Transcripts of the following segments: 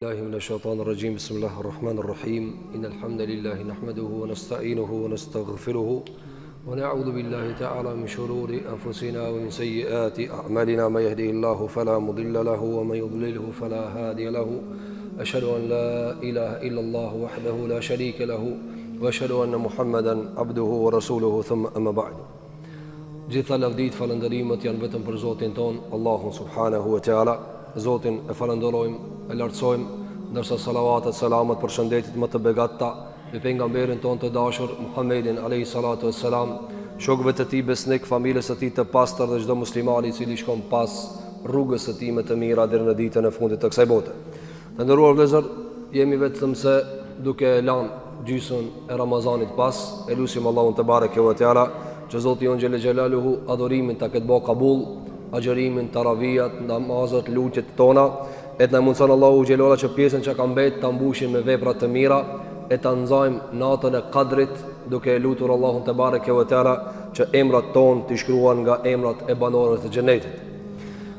الله من الشيطان الرجيم بسم الله الرحمن الرحيم إن الحمد لله نحمده ونستعينه ونستغفره ونعوذ بالله تعالى من شرور أنفسنا ومن سيئات أعمالنا ما يهده الله فلا مضل له ومن يضلله فلا هادي له أشهد أن لا إله إلا الله وحده لا شريك له وأشهد أن محمدا عبده ورسوله ثم أما بعد. Gjitha lavdit falënderimet janë vetëm për Zotin ton, Allahun subhanahu wa ta'ala. Zotin e falenderojmë, e lartësojmë, ndërsa salavatet, selamet për shëndetit më të begatta me pejgamberin ton të dashur Muhammedin alayhi salatu wassalam, shokëve të tij besnik, familjes së tij të pastër dhe çdo muslimani i cili shkon pas rrugës së tij më të mira deri në ditën e fundit të kësaj bote. Të nderuar vëllezër, jemi vetëm se duke lanë gjysmën e Ramazanit pas, e lutim Allahun te bareke ve teala që Zoti jon xhel xhelaluhu adhurimin ta ketë bëu kabull, agjërimin, taravijat, namazet, lutjet tona, e të na mundson Allahu xhelala që pjesën që ka mbet ta mbushim me vepra të mira, e ta nxajmë natën e Qadrit duke lutur Allahun te bareke ve teala që emrat ton të shkruan nga emrat e banorëve të xhenetit.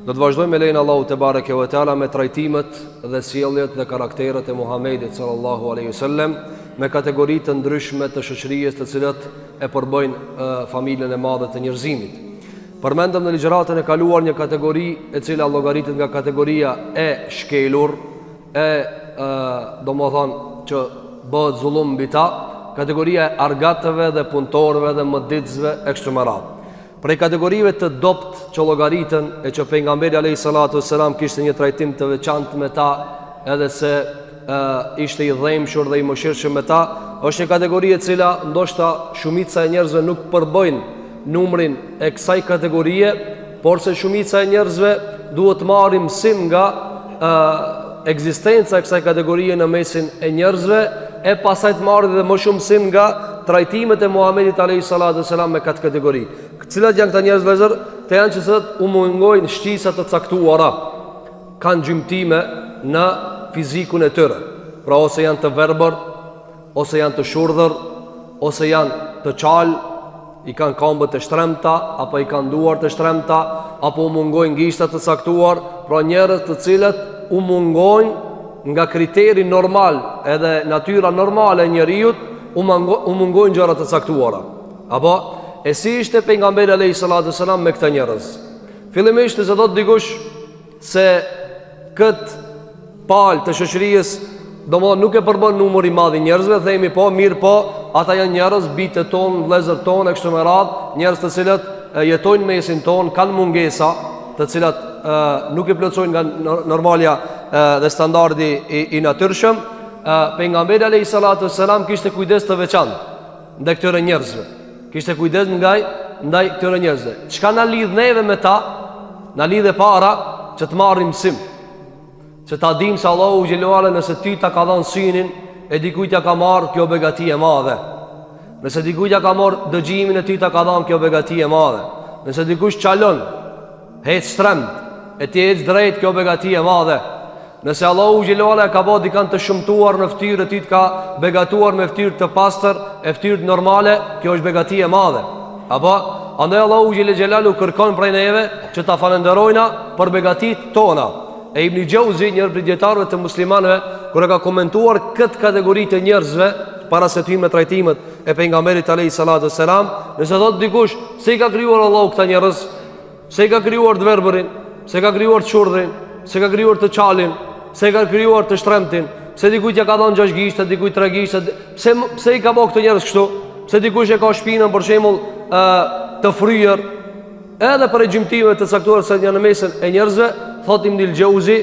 Do të vazhdojmë me lejen Allahu te bareke ve teala me trajtimet dhe sjelljet dhe karakteret e Muhamedit sallallahu alaihi wasallam, me kategori të ndryshme të shoqërisë të cilat e përbëjnë familjen e madhe të njerëzimit. Përmendëm në ligjëratën e kaluar një kategori e cila llogaritet nga kategoria e shkelur, domethënë që bëhet zullum mbi ta, kategoria e argatëve dhe punëtorëve dhe mëditësve e kështu me radhë. Prej kategorive të dopt që llogaritën e që pejgamberi alayhi salatu wassalam kishte një trajtim të veçantë me ta, edhe se ishte i dhëmshur dhe i mëshirshëm me ta, është një kategori e cila ndoshta shumica e njerëzve nuk përbëjnë numrin e kësaj kategorie, por se shumica e njerëzve duhet marrim mësim nga ekzistenca e kësaj kategorie në mesin e njerëzve, e pasaj të marrë dhe më shumë mësim nga trajtimet e Muhamedit alayhi salatu wassalam me këtë kategori. Cilat janë këta njerëz vëllezër? Të janë që u mungojnë shqisa të caktuara, kanë gjymtime në fizikun e tyre. Pra ose janë të verbër, ose janë të shurdhër, ose janë të qalë, i kanë këmbët të shtremta, apo i kanë duar të shtremta, apo u mungojnë gishtat të caktuar. Pra njerëz të cilët u mungojnë nga kriteri normal edhe natyra normale e njeriut, u mungojnë gjëra të caktuara. Apo e si ishte pejgamberi alayhi salatu wasalam me këta njerëz? Fillimisht se do të dikush se këtë palë të shoqërisë domodin nuk e përbën numër i madh i njerëzve, themi po, mirë po, ata janë njerëz, bitët ton, vëllezër ton e kështu me radhë, njerëz të cilët jetojnë mesin ton, kanë mungesa, të cilat nuk e plotësojnë nga normalja dhe standardi i natyrshëm. Pejgamberi alayhi salatu wassalam kishte kujdes të veçantë ndaj këtyre njerëzve. Kishte kujdes ndaj këtyre njerëzve. Çka na lidh neve me ta? Na lidh e para që të marrim mësim, që ta dim se Allahu xhelala nëse ty ta ka dhënë synin, e dikujt ja ka marrë, kjo begati e madhe. Nëse dikujt ja ka marrë dëgjimin, e ty ta ka dhënë, kjo begati e madhe. Nëse dikush çalon, hec stremt, e ti hec drejt, kjo begati e madhe. Nëse Allahu xhelala ka bërë dikant të shëmtuar në fytyrë, ti të ka begatuar me fytyrë të pastër, e fytyrë normale, kjo është begati e madhe. Apo andaj Allahu xhelalu kërkon prej neve që ta falenderojna për begatit tona. E Ibn Jauzi, njërë për djetarëve të muslimanëve, kër e ka komentuar këtë kategori të njerëzve para se të me trajtimet e pejgamberit alayhi salatu wassalam, nëse do të dikush se i ka krijuar Allahu këta njerëz, se i ka krijuar të verbërin, se i ka krijuar të shurdhrin, se i ka krijuar të qalin, se i ka krijuar të shtremtin, pse dikujt ja ka dhënë 6 gishta, dikujt 3 gishta, pse i ka bërë këto njerëz kështu, pse dikush e ka shpinën për shembull të fryrë, edhe për gjymtime të caktuara se janë në mesin e njerëzve, thot Ibn Jauzi,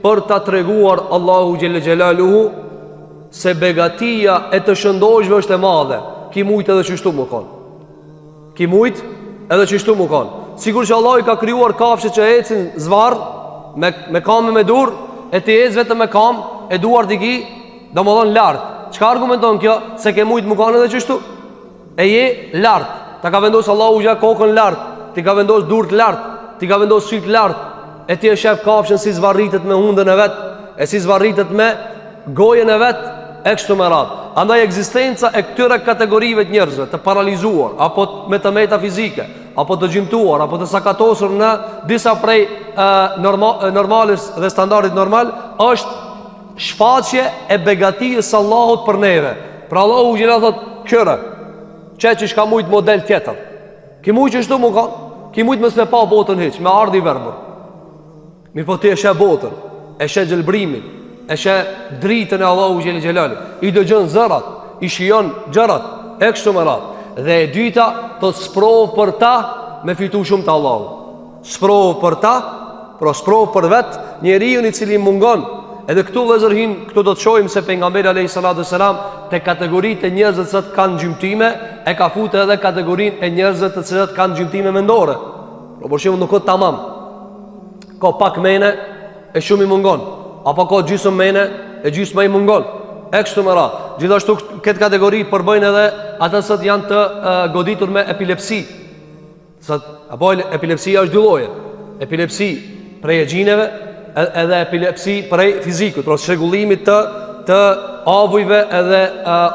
për ta treguar Allahu xhel xelaluhu se begatia e të shëndoshve është e madhe. Ki mujt edhe çështu më kon. Ki mujt edhe çështu më kon. Sigur që Allahu i ka krijuar kafshët që ecin zvarr me kamë me dur, e ti ec vetëm me kamë e duart i ki, domodin lart. Çka argumenton kjo? Se ke mujt më kon edhe çështu? E je lart. Ta ka vendosur Allahu ja kokën lart, ti ka vendosur durt lart, ti ka vendosur syt lart. E ti e shef kafshën si zvarritet me hundën e vet, e si zvarritet me gojën e vet, e kështu me radhë. Andaj ekzistenca e këtyre kategorive të njerëzve të paralizuar, apo me të meta fizike, apo të gjymtuar, apo të sakatosur në disa prej normalis dhe standardit normal, është shfaqje e begatijës Allahut për neve. Pra Allahu gjela thot, këre që shka mujt model tjetër, ki mujt që shtu mu ka, ki mujt mësë me pa botën hiq, me ardhi verbër. Mirë po ti e shë botën, e shë gjelbrimin, e shë dritën e Allahu gjelali, i dëgjën zërat, i shion gjërat, e kështu më ratë. Dhe e dyta, të sprovë për ta me fitu shumë të Allahu. Sprovë për ta, pro sprovë për vetë njeriu i cili mungon. Edhe këtu vëzërhin, këtu do të shojmë se pejgamberi alayhi salatu selam te kategoritë e njerëzve që kanë gjymtime, e ka futur edhe kategorinë e njerëzve të cilët kanë gjymtime mendore. Por shembull nuk ka tamam. Ka pak mene e shumë i mungon, apo ka gjysmë mene e gjysma i mungon. E kështu me radhë. Gjithashtu këtë kategori përbëjnë edhe ata që janë të goditur me epilepsi. Apo epilepsia është dy lloje. Epilepsi prej e gjineve edhe epilepsi prej fizikut, pra shregullimit të avujve edhe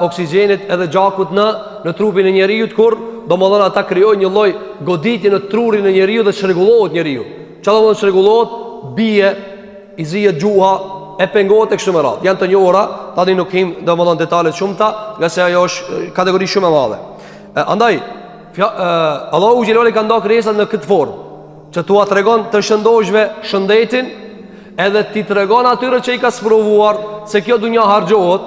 oksigjenit edhe gjakut në trupin e njeriut, kur do më dhënë ata kryojnë një lloj goditje në trurin e njeriut dhe shregullohet njeriu. Qa do më dhënë shregullohet? Bie, i zijet gjuha, e pengohet e kështu me radhë. Janë të njohura, tani nuk him do më dhënë detalet shumëta, nga se ajo është kategori shumë e madhe. Andaj, Allahu Gjelali ka nda krijesat në këtë formë, që tua të regon të shëndoshve shëndetin, edhe ti të regon atyre që i ka sprovuar se kjo dunja hargjohet,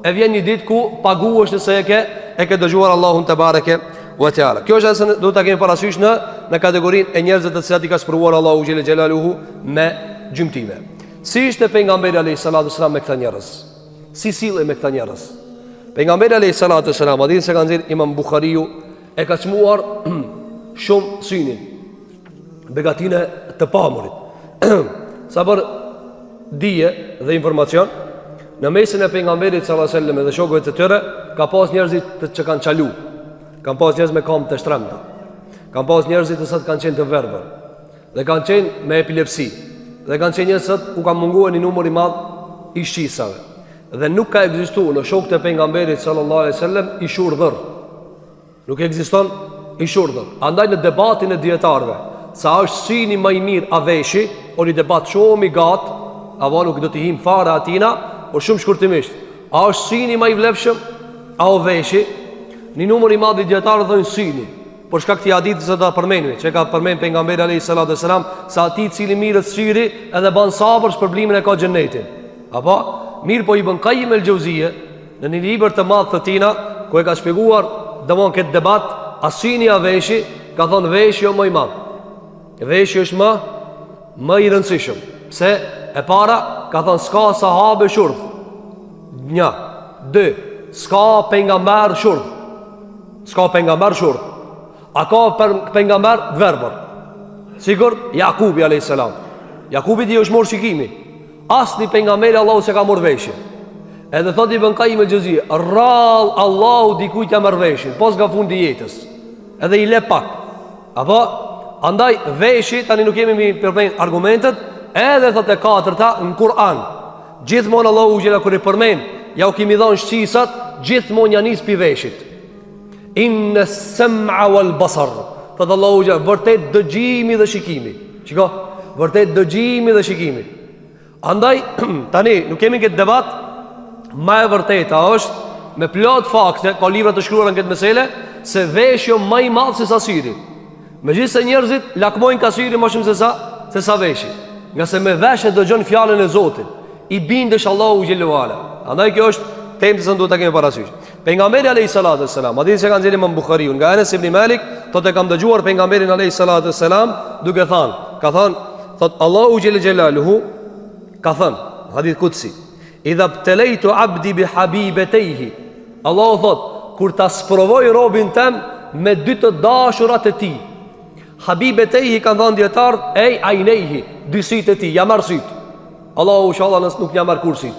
e vjen një dit ku paguash nëse e ke dëgjuar Allahun te bareke ve teala. Kjo është se do ta kemi parasysh në kategorinë e njerëzve të cilat i ka sprovuar Allahu xhelaluhu me gjymtime. Si ishte pejgamberi alayhis salatu selam me këta njerëz? Si sillej me këta njerëz? Pejgamberi alayhis salatu selam, hadith se ka nxjerr Imam Buhariu, e ka çmuar shumë synin, begatinë të pamurit. Sa për dije dhe informacion, në mesin e pejgamberit sallallahu alajhi wasallam dhe shokëve të tyre ka pas njerëzit që kanë çalu, kanë pas njerëz me kam të shtremta, kanë pas njerëzit të kanë qenë të verbër, dhe kanë qenë me epilepsi, dhe kanë qenë njerëzit ku ka munguar një numër i madh i shqisave, dhe nuk ka ekzistuar në shokët e pejgamberit sallallahu alajhi wasallam i shurdhër, nuk ekziston i shurdhër. Andaj në debatin e dietarëve, sa është syni më i mirë a veshi, o një debat shumë i gatë, apo nuk do t'i him fare atina, por shumë shkurtimisht. A është syni më i vlefshëm, a o veshi? Një numër i madh i dietarëve thonë syni, por shkak të hadithit që do ta përmendim, që ka përmend pejgamberi alayhis salatu selam, sa ati i cili mirët syri edhe bën sabër shpërblimin e ka xhenetin. Apo mirë, po Ibn Qayyim el-Jauziye në një libër të madh të tina, ku e ka shpjeguar domon këtë debat, a syni a veshi, ka thonë veshi jo më i madh. Veshi është më i rëndësishëm. Pse? E para, ka thënë s'ka sahabe shurdh. 1, 2, s'ka pejgamber shurdh. S'ka pejgamber shurdh. A ka pejgamber verbër? Sigur, Jakubi alayhis salam. Jakubi di është morë shikimi. Asni pejgamberi Allahu se ka morë veshin. Edhe thot Ibn Qayyim el-Jauziye, rrall Allahu dikujt ja merr veshin, pos nga fundi jetës. Edhe i le pak. Apo andaj veshi, tani nuk kemi mi përmend argumentet, edhe thot e katërta në Kur'an. Gjithmonë Allahu xhela kur i përmend, ja u kemi dhënë shqisat, gjithmonë ja nis pi veshit. Inna as-sam'a wal basar. Thot Allahu xhela vërtet dëgjimi dhe shikimi. Shiko, vërtet dëgjimi dhe shikimi. Andaj tani nuk kemi këtë debat, më e vërteta është me plot fakte, ka libra të shkruara në këtë mesele, se veshjo më i madh se sa syri. Megjithëse njerëzit lakmojnë ka syri më shumë se sa veshi. Nga se me veshje dëgjon fjalën e Zotit, i bindesh Allahu xhelalu ala. Andaj kjo është temë që duhet ta kemi parasysh. Pejgamberi alayhis salatu wassalam, hadith që kanë nxjerrë Imam Buhariu nga Anas ibn Malik, thotë kam dëgjuar pejgamberin alayhis salatu wassalam duke thënë, ka thënë, thot Allahu xhelaluhu ka thënë, hadith kutsi, idha btelaitu abdi bi habibatihi. Allahu thot, kur ta sprovoj robin tem me dy të dashurat e tij. Habibetehi kanë thënë dietarët, ej ajnehi, dy sytë e tij, ja marr syt. Allahu inshallah nëse nuk ja marr kur syt.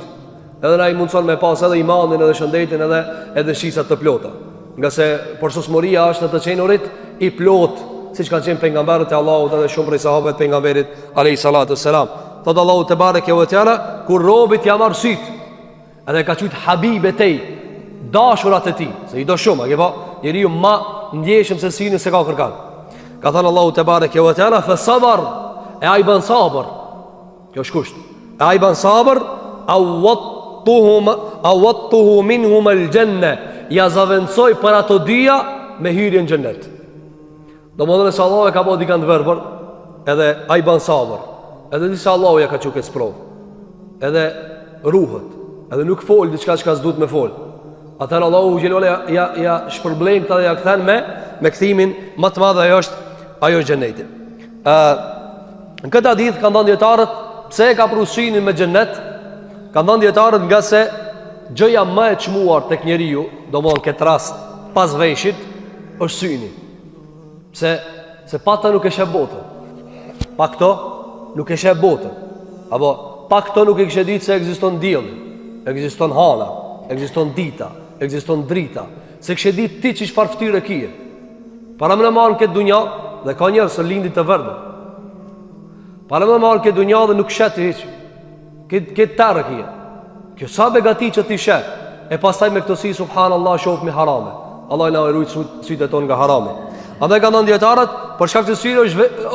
Edhe na i mundson me pas edhe imanin edhe shëndetin edhe shisat të plota. Nga se përsosmoria është në të qenurit i plot, siç kanë qenë pejgamberët e Allahut edhe shumë prej sahabëve të pejgamberit alayhis salatu wassalam. Thot Allahu te bareke ve teala, kur robit ja marr syt, edhe ka thujt habibetej, dashurat e tij, se i do shumë, apo njeriu më ndjeshëm se syrin se ka kërkan. Ka thënë Allahu te bareke ve teala fa sabar, e ai ban sabër. Kjo është kusht. E ai ban sabër, awattuhu minhum al-janna, ja zavendsoj për ato dyja me hyrjen në xhennet. Domethënë se Allah e ka bëu dikant verbër, edhe ai ban sabër. Edhe disa Allahu ja ka çuket sprov. Edhe ruhet, edhe nuk fol diçka që s'duhet me fol. Atëherë Allahu xhelal ja shpërblen këta dhe ja kthen me kthimin më të madh, ajo xheneti. Në këtë hadith kanë thënë dietarët pse e ka prushinin me xhennet, kanë thënë dietarët nga se gjëja më e çmuar tek njeriu, domthonë këtë rast pas veshit, është syni. Se pa ta nuk e sheh botën. Pa këto nuk e sheh botën. Apo pa këto nuk e kishe ditë se ekziston dielli, ekziston hana, ekziston dita, ekziston drita. Se kishe ditë ti çfarë fytyre ke. Para më marrën këtë dunja dhe ka njerëz që lindin të verdhë. Para më marrën këtë dunja dhe nuk shet hiç. Këtë tarë kia. Kjo sa begati që ti shet. E pastaj me këto si subhanallahu shoh mi harame. Allah na ruaj sytë ton nga harami. Andaj kanë thënë dietarët, për shkak të syve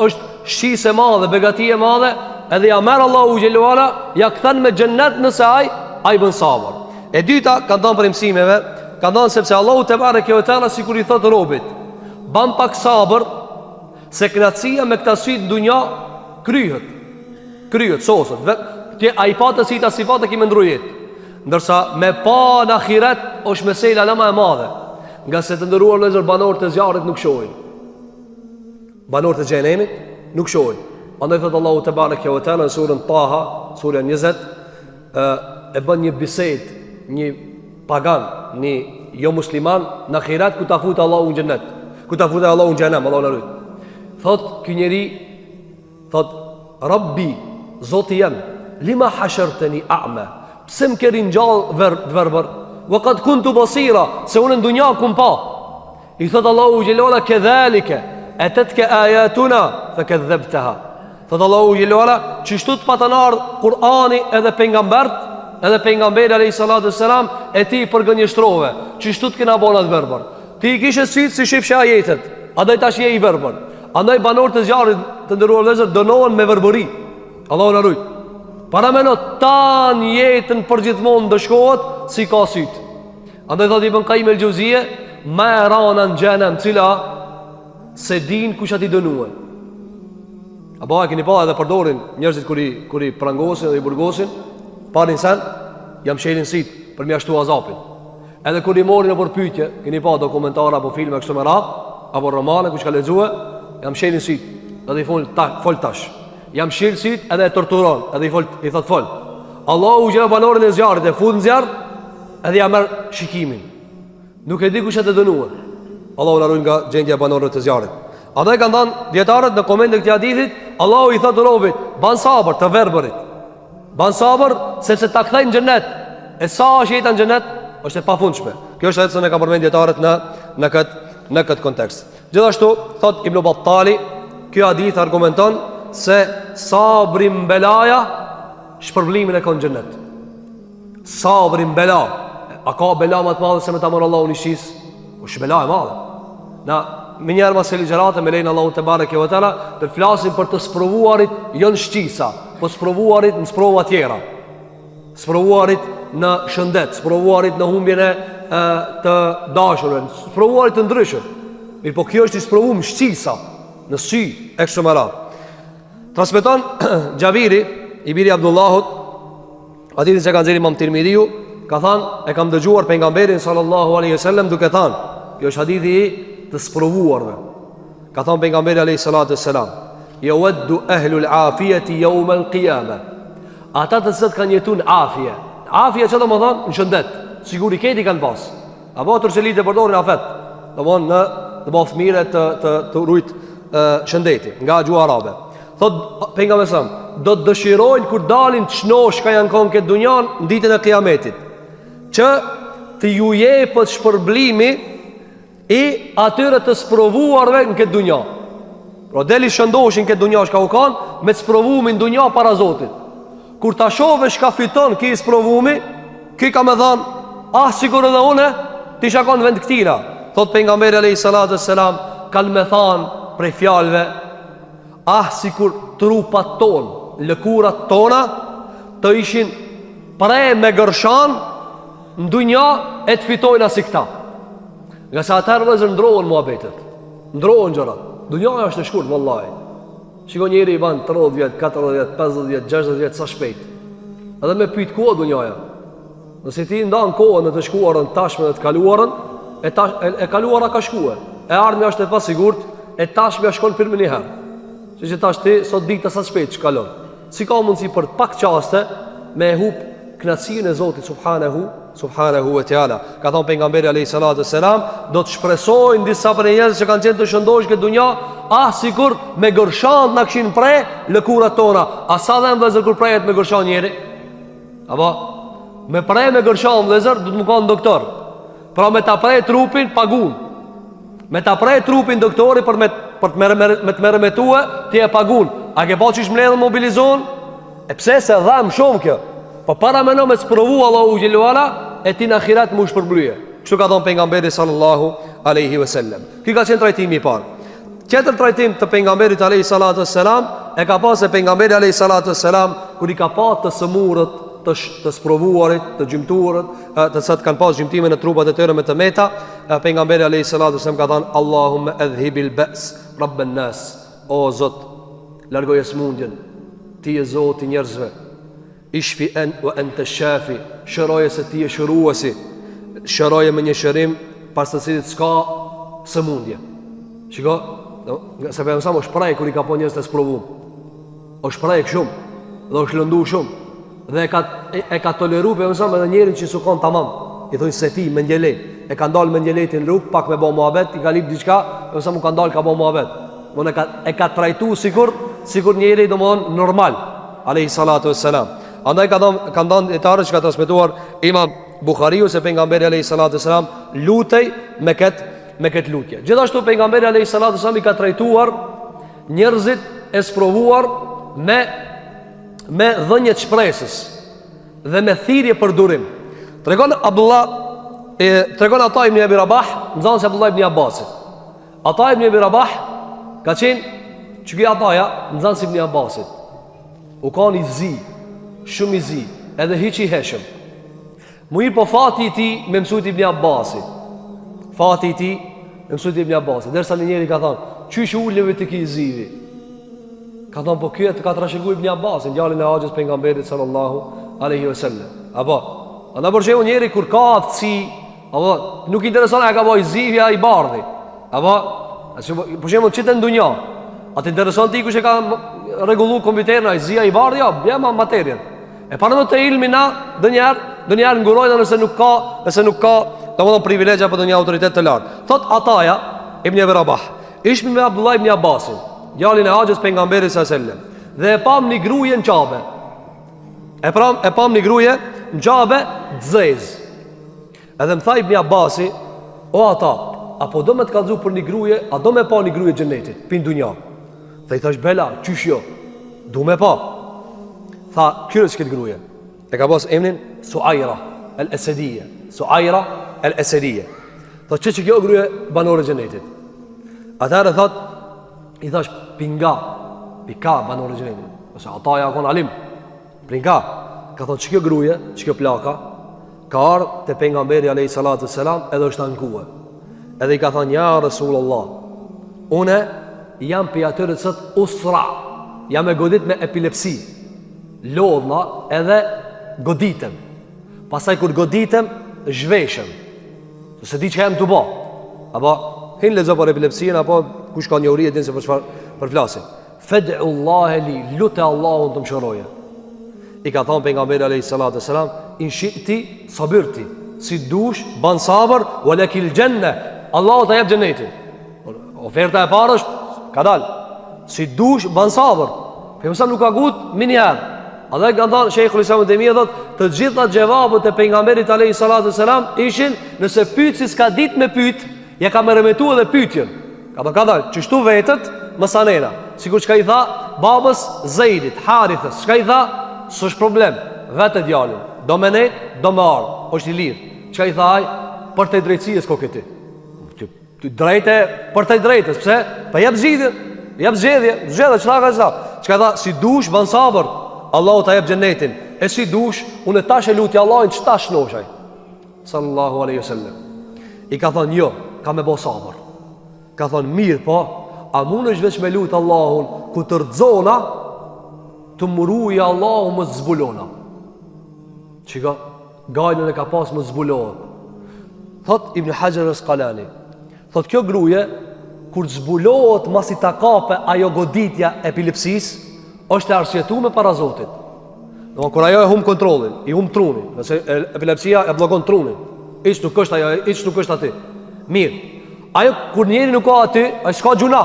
është shisë e madhe, begati e madhe, edhe ja merr Allahu xhelalu ala, ja kthen me xhennet nëse ai bën sabër. E dyta kanë thënë për mësimeve, kanë thënë sepse Allahu te bareke ve teala sikur i thotë robit, ban pak sabër, se kënaqësia me këta sy në dunja kryhet sosot. Ti ai pa të sita sifate që më ndrojet. Ndërsa me pa në ahiret është mesela më e madhe. Nga se të ndëruar vëllezër, banorët e zjarrit nuk shohin. Banorët e xhenemit nuk shohin. Andaj thot Allahu te bareke ve teala në surën Taha, sura 20, e bën një bisedë, një pagan, një jo musliman në ahiret ku ta futë Allahu në xhennet, ku ta futë Allahu në xhenem, Allahu na lut. Thot ky njeri, thot Rabbi, Zoti jam, lima hashartani a'ma, pse më ke ringjall verbër? Wa qad kuntu basira, se unë në dunja kum pa. I thot Allahu xhelala kedhalika atatka ayatuna fakadhabtaha. Thot Allahu xhelala, çështu të patanar Kur'ani edhe pejgamberi alayhi salatu wassalam e ti përgënjeshtrove. Çështu të kena bona të verbër. Ti kishe syt si shifsha ajetet, andaj tash je i verbër. Andaj banorët e zjarrit të ndëruar vëllezër dënohen me verbëri. Allahu na ruaj. Para me në tanë jetën përgjithmonë dëshkohet si ka sytë. Andaj thot Ibn Qayyim el-Jauziyje, ma e rana në gjenem cila se din kush ati dënue. Apo e keni pa edhe përdorin njerëzit kër i prangosin dhe i burgosin, parin sen, jam shelin sytë për mjashtu azapin. Edhe kër i morin e përpytje, keni pa dokumentara apo filme kështu me radhë, apo romane kush ka lexue, jam shelin sytë edhe i fol tash. Jam shilë sytë edhe e torturon, edhe i thot fol. Allahu gjela banorin e zjarrit, e fut në zjarr, edhe ja merr shikimin. Nuk e di kush e të dënuar. Allahu na ruaj nga gjendja e banorëve të zjarrit. Andaj kanë thënë dietarët në komente të këtij hadithit, Allahu i thotë robit, ban sabër të verbërit. Ban sabër sepse ta kthejnë në xhennet. E sa është jeta në xhennet, është e pafundshme. Kjo është ajo që ne kanë përmendur dietarët në këtë kontekst. Gjithashtu thot Ibn Battali, ky hadith argumenton se sabri mbelaja shpërblimin e ka në xhennet. Sabri mbela, a ka bela më të madhe se me ta marrë Allahu në shis? Është bela e madhe. Na minjarë mas e ligjerate me lejnë Allahu te bareke ve teala të flasin për të sprovuarit jo në shqisa, po sprovuarit në sprova tjera, sprovuarit në shëndet, sprovuarit në humbjen e të dashurën, sprovuarit të ndryshëm. Mirë, po kjo është i sprovuar në shqisa, në sy e kështu me radhë. Transmeton Xhabiri, i biri Abdullahut, hadithin që ka nxjerrë Imam Tirmidhiu, ka thënë, e kam dëgjuar pejgamberin sallallahu alaihi wasallam duke thënë, kjo është hadithi i të sprovuarve. Ka thënë pejgamberi alayhi salatu wassalam, yawaddu ahlul afiyati yawm al-qiyamah. Ata të cilët kanë jetuar afie. Afia çdo më thon në shëndet, siguri këti kanë pas. Apo turçelit e përdorin afet. Domthon në të bëf mirë të rujt shëndeti nga gjuha arabe. Thot pejgamberi sa, do të dëshirojnë kur dalin të shnosh ka janë kon këtë dunjan në ditën e Kiametit, që të ju jepet shpërblimi i atyre të sprovuarve në këtë dunja. Pro deli shëndoshin këtë dunja shka u kanë me të sprovumin dunja para Zotit. Kur ta shove shka fiton ki i sprovumi, ki ka me dhanë, sigur edhe une ti shakon vend këtina. Thot pejgamberi alayhi salatu wassalam, kanë me thanë prej fjalëve, sikur trupat ton, lëkurat tona të ishin prej me gërshan në dunja e të fitojnë asi këta. Nga sa atërë vëzër ndrohen muhabetet, ndrohen gjërat. Dunjaja është e shkurt, vëllaj. Shiko njëri i banë 30 vjetë, 40 vjetë, 50 vjetë, 60 vjetë, sa shpejt. Edhe me pyet koha dunjaja. Nëse ti ndan kohën në të shkuarën, tashme dhe të kaluarën, e kaluara ka shkuar. E ardhmja është e pasigurt, e tashmja shkon për më një herë. Që tash ti sot dita sa shpejt shkalon. Si ka mundësi për pak qaste me e hup knatësinë e Zotit subhanahu wa taala. Ka thënë pejgamberi alayhi salatu wassalam, do të shpresojnë disa për njerëz që kanë qenë të shëndosh këtë dunja, sikur me gërshant na kishin pre lëkurat tona. A sa dhem vëzër kur prejet me gërshant njëri? Apo me prej me gërshant vëzër do të më kanë doktor. Pra me ta prej trupin pagun. Me ta prej trupin doktori për të merremetue ti e pagun. A ke pa që shmledhën mobilizon? E pse se dham shumë kjo. Po para me në me sprovu Allahu Gjelluala, e ti në akhirat mu shpërblyje. Kështu ka thonë pejgamberi sallallahu aleyhi ve sellem. Ky ka qenë trajtimi i parë. Tjetër trajtim të pejgamberit aleyhi salatu wassalam e ka pas se pejgamberi aleyhi salatu wassalam kur i ka pa të sëmurët, të sprovuarit, të gjymtuarët, të cilat kanë pas gjymtime në trupat e tyre me të meta, pejgamberi alayhi salatu wasallam ka thënë Allahumma adhhibil ba's rabban nas. O Zot, largoje smundjen, ti je Zoti i njerëzve. Ishfi an wa anta shafi, shëroje se ti je shëruesi. Shëroje me një shërim pas të cilit s'ka sëmundje. Shiko, se për mësam është prej kër i ka po njërës të sprovum. është prej shumë dhe është lëndu shumë. Dhe e ka toleru për mësam edhe njerin që sukon tamam. I thujnë se ti me njëlet. E ka ndalë me njëletin rrug, pak me bo muhabet, i ka lip diqka, për mësam u ka ndalë ka bo muhabet. E ka trajtu sikur njeri do më thonë normal. Alehi salatu e selam. Andaj ka ndonë etarë që ka transmituar Imam Bukhariu se pejgamberi alayhi salatu wasalam lutej me këtë lutje. Gjithashtu pejgamberi alayhi salatu wasalam i ka trajtuar njerëzit e sprovuar me dhënje të shpresës dhe me thirrje për durim. Tregon Ata ibn Abi Rabah, nxënës Abdullah ibn Abbasit. Ata ibn Abi Rabah ka qenë çuqi Ataja, nxënës ibn Abbasit. U kanë i zi, shumë i zi, edhe hiç i heshëm. Muir po fati i ti me mësut ibn Abbasi. Fati i ti me mësut ibn Abbasi. Dersa një njeri ka thonë, qysh ullëve të ki zivi? Ka thonë, po kjo ka të rashegu ibn Abbasi, në gjallin e Haxhës pejgamberit sallallahu alaihi wasallam. Apo, ana përshemë njeri kur ka aftësi, apo, nuk intereson e ka boj zivja i bardhi. Apo, përshemë që të ndunja. A të intereson ti kush e ka regullu kompjuterin, a i zia i bardhi, ja, bjema materien. E pa në të ilmi na, dë njerë ngurojnë nëse nuk ka të më dhënë privilegja për dë një autoritet të lartë. Thot Ataja, ibn Abi Rabah, ishmi me Abdullah ibn Abbasin, gjallin e Haxhës pejgamberit s.a.s. Dhe e pam një gruje në qabe. E pam një gruje në qabe dzez. Edhe më tha ibn Abbasi, o Ata, apo do me të kalzu për një gruje, a do me pa një gruje gjennetit, pin dunja. Dhe i thash bela, qysh jo, du me pa. Tha, kërës këtë gruje. E ka pas emnin Suajra el-Esedije. Suajra el-Esedije. Tha, që kjo gruje banore gjenetit. Atëherë thot, i thash pika banore gjenetit. Ose Ataja kon alim. Pinga. Ka thot, që kjo gruje, që kjo plaka, ka ardhë të pejgamberi alayhi salatu selam, edhe është ankuë. Edhe i ka thënë, ja Rasulullah, une jam për atërët sët usra, jam e godit me epilepsi, lodhna edhe goditem. Pasaj kur goditem, zhveshem. Se di që jem të ba. Apo, hin lezo për epilepsien, apo kush ka një uri e din se për flasin. Fed'ullahe li, lute Allahun të më shëroje. I ka thonë pejgamberi alayhi salatu selam, in shi'ti sabirti, si dush, ban sabër, walakil gjenne, Allahu të jep gjennetin. Oferta e parë është ka dalë. Si dush ban sabër. Për mësëm nuk ka gut minjarë. A dhe ka thonë Sheikhul Islam ibn Taymija thotë, të gjitha gjevabët e pejgamberit alayhi salatu selam ishin nëse pyet si s'ka ditë me pyet, ja ka merremetu edhe pyetjen. Ka dalë, çështu vetët mësanena. Sikur çka i tha babës Zeidit, Harithës, çka i tha, s'është problem, vetë djalin. Do me ne, do me ardh, është i lirë. Çka i tha ai, për të drejtësisë ko këti. Drejte për të drejtës, pse? Pa jep zgjedhje, çfarë ka thënë? Çka tha, si dush ban sabër, Allahu ta jep xhenetin. e si dush, unë tash e lutja Allahin që tash noshaj. Sallallahu alaihi wasallam. I ka thonë jo, ka me bo sabër. Ka thonë mirë po, a mund është veç me lutë Allahun ku të rëdzona, të muruja Allahun më zbulona. Qika, gajnën e ka pas më zbulona. Thot Ibn Hajar al-Asqalani, thot kjo gruje, kur zbulohet mas i takape ajo goditja epilepsis, është e arsjetu me para Zotit. Në kur ajo e hum kontrolin, i hum trunin, nëse epilepsia e blogon trunin, iç nuk është ajo, iç nuk është aty. Mirë, ajo kur njeri nuk ka aty, ajo s'ka gjuna.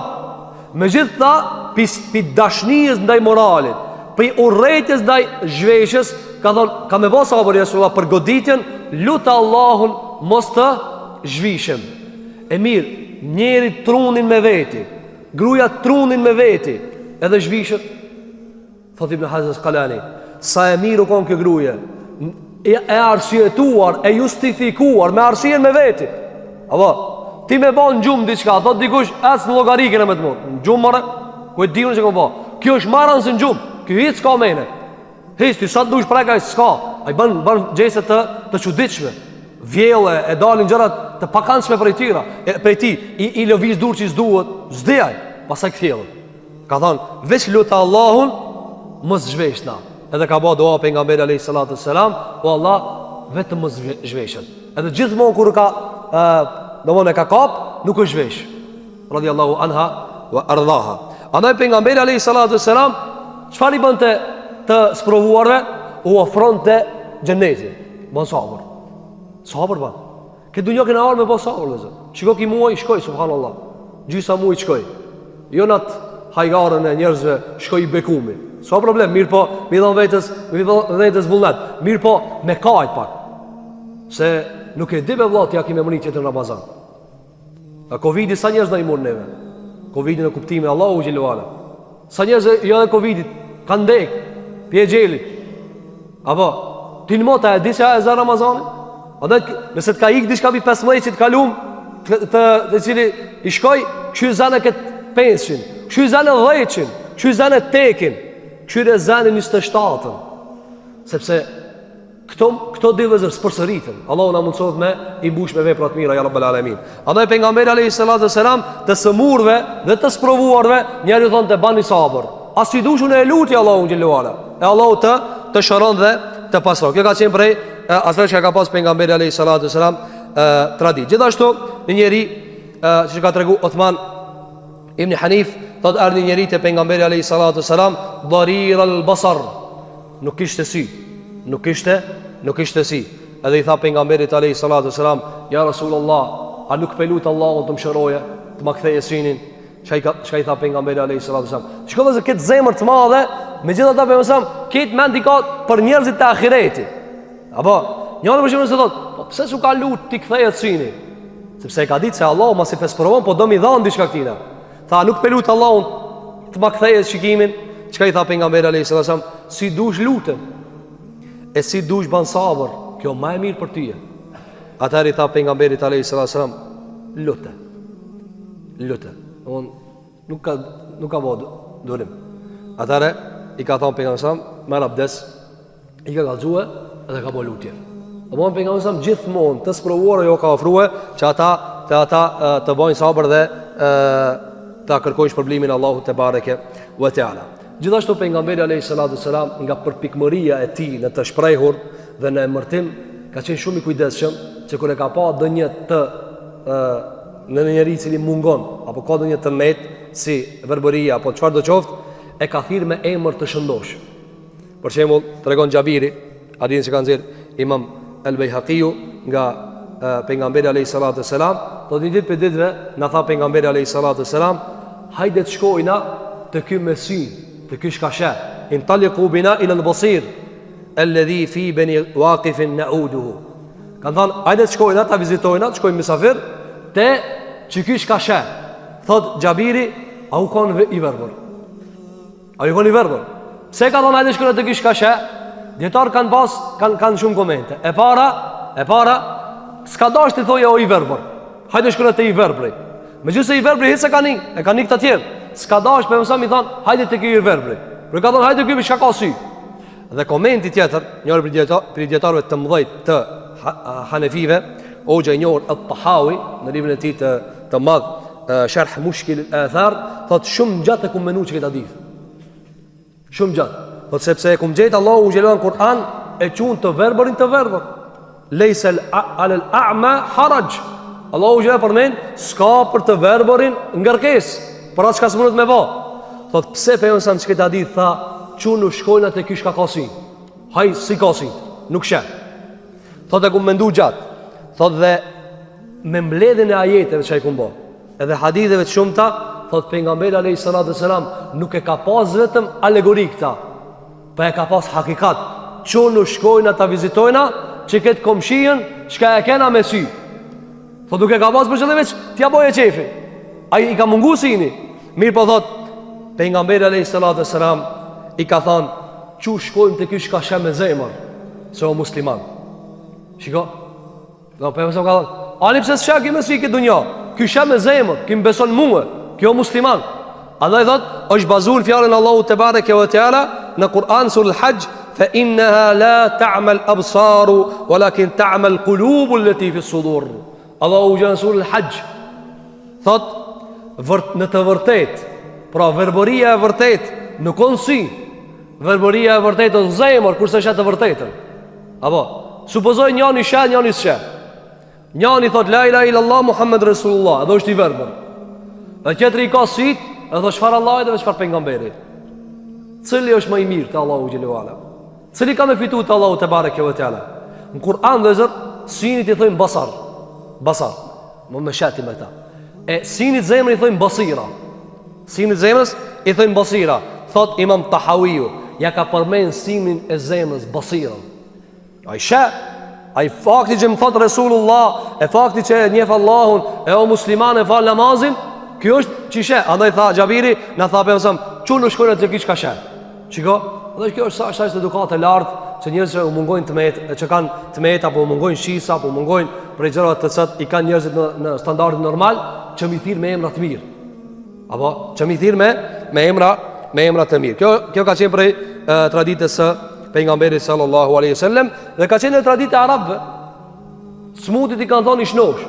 Me gjithë ta, pi dashnijës ndaj moralit, pi urrejtjes ndaj zhveshës, ka thonë, ka me bo sabër Jesullah për goditjen, lutë Allahun mos të zhvishem. E mirë, njeri trunin me veti, gruja trunin me veti, edhe zhvishet. Thot Ibn Hajar al-Asqalani, sa e mirë u konë kjo gruje, e arsjetuar, e justifikuar me arsjen me veti. Apo, ti me bo në gjumë diçka, thot dikush, esë në logarike në me të mund, në gjumë mëre, ku e dirën që këmë bo, kjo është marën së në gjumë, kjo hitë s'ka mene, hitë, ti sa të dush prekaj s'ka, a i bën gjese të quditshme, vjelle, e dalin gjërat të pakanshme për i tira, për ti, i lëviz dur që i zduhet, zdejaj, pasaj këthjelën. Ka thonë, veç lutë Allahun, mës zhvesh na. Edhe ka ba doa për nga mberi a.s. O Allah, vetë mës zhveshet. Edhe gjithmonë kur ka, e ka kap, nuk është zhvesh. Radiallahu anha wa ardhaha. Andaj për nga mberi a.s. Qëfar i bën të sprovuarve? U ofron të gjennetin. Bën sabër. Sabër ban. Këtë dunjo këna arë me bën sabër. Shiko ki muaj, shkoj, subhanallah. Gjysa muaj, shkoj. Jo natë hajgarën e njerëzve, shkoj i bekumi. S'ka problem, mirë po, mi dhon vetës vullnet. Mirë po, me kajt pak. Se nuk e di be vllai ja kimë mëni çetën Ramazan. A Covidi sa njerëz na i mund neve. Covidi në kuptimin Allahu xhelalu ala. Sa njerëz jo e Covidit kanë ndek, pje xhelit. Apo ti në mota e di se e za Ramazani? A do nëse të ka ik diçka mbi 15 që të kalum të cili i shkoj, ky zanë kët 500, ky zanë 10, ky zanë tekin, ky zanë 27. Sepse këto dy vëzër s'përsëritën. Allahu na mundsohet me i mbush me vepra të mira ya rabbal alamin. Andaj pejgamberi alayhis salam të sëmurve dhe të sprovuarve njëri thonë të bani sabër. As i dushun e lutje Allahu xhelalu ala. E Allahu të shëron dhe të pastron. Kjo ka qenë prej asaj që ka pas pejgamberi alayhis salam tradit. Gjithashtu një njeri që ka tregu Uthman ibn Hanif thot ardhi njëri te pejgamberi alayhis salam dharir al basar, nuk kishte sy. Nuk ishte si. Edhe i tha pejgamberit alayhis salam, ja Rasulullah, a nuk pelut Allahun të më shëroje, të më ktheje synin? Çka i tha pejgamberi alayhis salam? Shikoj se këtë zemër të madhe, megjithatë pejgamberi këtë mend i ka për njerëzit të ahiretit. Apo, njëri për shembull se thot, po pse s'u ka lut ti ktheje synin? Sepse e ka ditë se Allahu mos i pesprovon, po do mi dhan diçka këtina. Tha, nuk pelut Allahun të më ktheje shikimin? Çka i tha pejgamberi alayhis salam? Si dush lutem. E si dush ban sabër, kjo ma e mirë për tyje. Atëherë i tha pejgamberit alayhis salam, lutë. Nuk ka vod durim. Atëherë i ka thënë pejgamberi salam, merr abdes, i ka kallxue dhe ka bë lutje. Domthon pejgamberi salam gjithmonë të sprovuar jo ka ofruar që ata të bëjnë sabër dhe ta kërkojnë shpërblimin Allahut te bareke ve teala. Gjithashtu pejgamberi alayhis salam nga përpikmëria e tij në të shprehur dhe në emërtim ka qenë shumë i kujdesshëm që kur e ka pa ndonjë të në njëri i cili mungon apo ka ndonjë të met si verbëria apo çfarë do qoftë, e ka thirrë me emër të shëndosh. Për shembull, tregon Xhabiri, hadithin që ka nxjerr Imam al-Baihaqi nga pejgamberi alayhis salam, do të ditë për ditëve na tha pejgamberi alayhis salam, hajde të shkojna të ky mesin, të ky shkashe, intaliqu bina ila al-basir alladhi fi bani waqif na'uduhu. Kan thënë, hajde të shkojna ta vizitojna, të shkojmë mysafir te ky shkashe. Thot Xhabiri, a u kon i verbër? A u kon i verbër? Pse ka thënë hajde shkojna te ky shkashe? Dietar kanë shumë komente. E para s'ka dash të thojë o i verbër. Hajde shkojna te i verbri. Megjithëse i verbri hiç e kanë të tjerë. S'ka dash për mësa mi thonë, hajde të kjo i verbri. Për ka thonë, hajde të kjo i shka ka sy. Dhe komenti tjetër, njëri për dietarëve të mëdhej të Hanefive, Hoxha i njohur At-Tahawi në librin e tij të madh Sharh Mushkil al-Athar, thotë shumë gjatë e kumë menu që këtë hadith. Shumë gjatë. Thotë sepse e kumë gjetë Allahu u gjelohan Kur'an e qunë të verbërin të verbër. Lejse al-a'ma haraj. Allahu u gjelohan përmen, s'ka për të verbërin ngërkes, për atë që ka së mundet me ba. Thotë pse për jonë samë që këtë hadith tha, qunë u shkojnë atë e kishka kasin. Haj, si kasin, nuk shë. Thotë e kumë mendu gjatë. Thotë dhe me mbledhin e ajeteve që e kumë ba, edhe haditheve të shumëta, thotë pejgamberi alayhis salam nuk e ka pas vetëm alegori këta, po e ka pas hakikat. Çonu shkojnë ata vizitojna, që këtë komshijën, çka e kena me sy. Thotë nuk e ka pas për qëllim veç t'ia boje çefi. Ai i ka mungu sini. Mirë po thotë pejgamberi alayhis salam i ka thënë, "Çu shkojmë te ky shka shem me zemër, se o musliman." Shiko. Do po mëson ka thënë, "Ani pse s'shaki me sy këtë dunjë? Ky shem me zemër, ky beson mua, kjo musliman." Allah i thot, është bazuar fjalën Allahu te bareke ve teala në Kur'an surë Al-Hajj, fa innaha la ta'mal absaru walakin ta'mal qulubu allati fi as-sudur. Allahu në surë Al-Hajj thot, në të vërtet, pra verbëria e vërtet nuk on sy, verbëria e vërtet në zemër, kurse është të vërtetën. Apo, supozoj njëri sheh, njëri s'sheh. Njëri thot la ilaha illallah Muhammed Rasulullah, edhe është i verbër. Dhe tjetri i ka syt, edhe çfarë Allahit dhe çfarë pejgamberit. Cili është më i mirë te Allahu xhelalu ala? Cili ka më fituar te Allahu te bareke ve teala? Në Kur'an dhe zot, sinit i thojnë basar. Basar. Më me shati me ta. E sinit zemrës i thojnë basira. Sinit zemrës i thojnë basira. Thot Imam Tahawiu, ja ka përmend sinin e zemrës basirën. Ai sheh. Ai fakti që më thotë Resulullah, e fakti që e njeh Allahun, e o musliman e fal namazin, kjo është çishe. Andaj tha Xhabiri, na tha pse çu në shkolla të kish ka sheh. Çiko, dhe kjo është sa edukatë e lartë që njerëzit u mungojnë tmetë, që kanë tmetë apo u mungojnë shisa, apo u mungojnë për gjëra të cilat i kanë njerëzit në standardin normal, që mi thirr me emra të mirë. Apo që mi thirr me emra të mirë. Kjo ka qenë prej traditës së pejgamberit sallallahu alaihi wasallam dhe ka qenë traditë e arabëve. Smutit i kanë thonë ishnosh.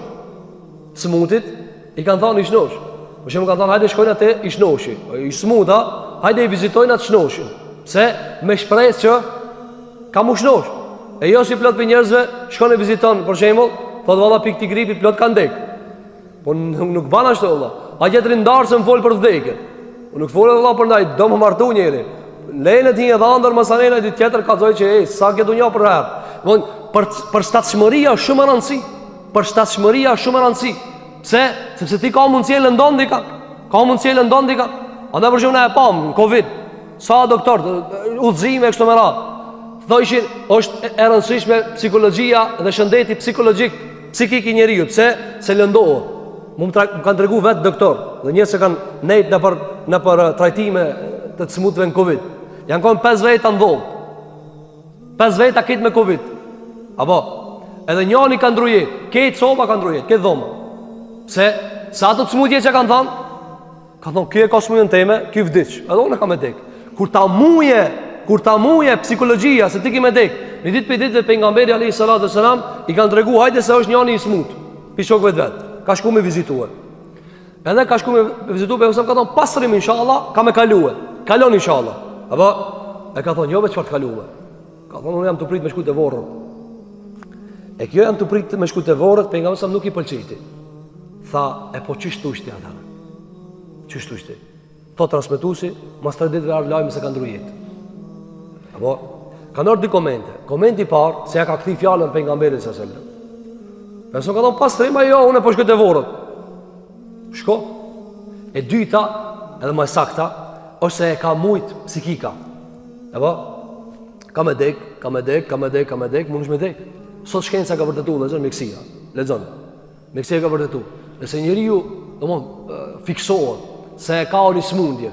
Smutit i kanë thonë ishnosh. Por shumë kanë thonë hajde shkojnë atë ishnoshi. I smuta, hajde i vizitojnë atë ishnoshin. Pse me shpresë që ka mushnosh. E jo si plot për njerëzve shkon e viziton, për shembull, thotë valla pikë ti gripi plot kanë dek. Po nuk ban ashtu valla. A jetri ndarse më fol për vdekjen. Nuk folë valla për ndaj, do më martu njëri. Lejnë ti edhe ndër masanela ditë tjetër ka thojë që sa ke dunjë për herë. Von për shtatshmëria shumë e rëndësi. Për shtatshmëria shumë e rëndësi. Pse? Sepse ti ka mundësi e lëndon dika. Ka mundësi e lëndon dika. Andaj për shembull na e pam Covid. Sa doktor udhëzime kështu me radhë. Thoshin është e rëndësishme psikologjia dhe shëndeti psikologjik, psikik i njeriu. Pse? Se lëndohet. Më kanë treguar vetë doktor dhe njerëz që kanë nejt në për trajtime të smutëve në Covid. Janë konë 5 veta në dhomë. 5 veta këtë me Covid. Apo, edhe njani ka ndrujet, këtë soba ka ndrujet, këtë dhoma. Pse, sa ato të smutje që kanë thonë, ka thonë, kjo e ka smutje në teme, kjo vdiq, edhe unë e ka me dek. Kur ta muje psikologjia, se ti ki me dek, një ditë për ditë dhe pejgamberi alayhi salatu wasalam i kanë tregu, hajde se është njani i smut, pi shokve të vetë, ka shku me vizitue. Edhe ka shku me vizitue, për ka thonë, pasrim inshallah, ka me kalue. Kalon inshallah. Apo e ka thonë, jo me çfarë të kaluve. Ka thonë, unë jam të prit me shku të vorrët. E kjo jam të prit me shku të vorrët, pejgamberi sa nuk i pëlqejti. Tha, e po çish tushti ata. Çish tushti. Po transmetuesi, mas 3 ditëve ardh lajmi se ka ndruar jetë. Apo kanë ardhur dy komente. Komenti i parë, se ja ka kthy fjalën pejgamberit sallallahu alajhi wasallam. Person ka thonë, pastrim ajo, unë po shkoj të vorrët. Shko. E dyta, edhe më sakta, ose e ka mujt psikika. Apo ka me dek, mundesh me dek. Sot shkenca ka vërtetuar, lexon mjekësia. Lexon. Mjekësia ka vërtetuar. Nëse njeriu, fiksohet se e ka një smundje,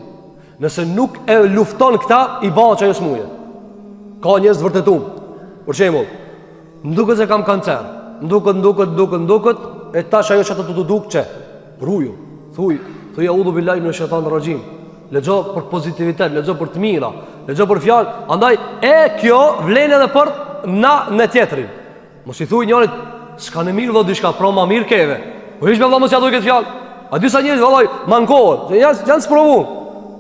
nëse nuk e lufton këta, i bën çajo smundje. Ka njerëz vërtetuar. Për shembull, nduket se kam kancer. Nduket, e tash ajo çata të duk çe. Ruju. Thuj audhu billahi minash shaitanir rajim. lexo për pozitivitet, lexo për të mira, lexo për fjalë. Andaj kjo vlen edhe për në tjetrin. Mos i thuj njërit s'ka në mirë vëllai diçka, pra më mirë keve. Po hiç me vëllai mos ja thuj këtë fjalë. A disa njerëz vëllai mankohen, se janë sprovu.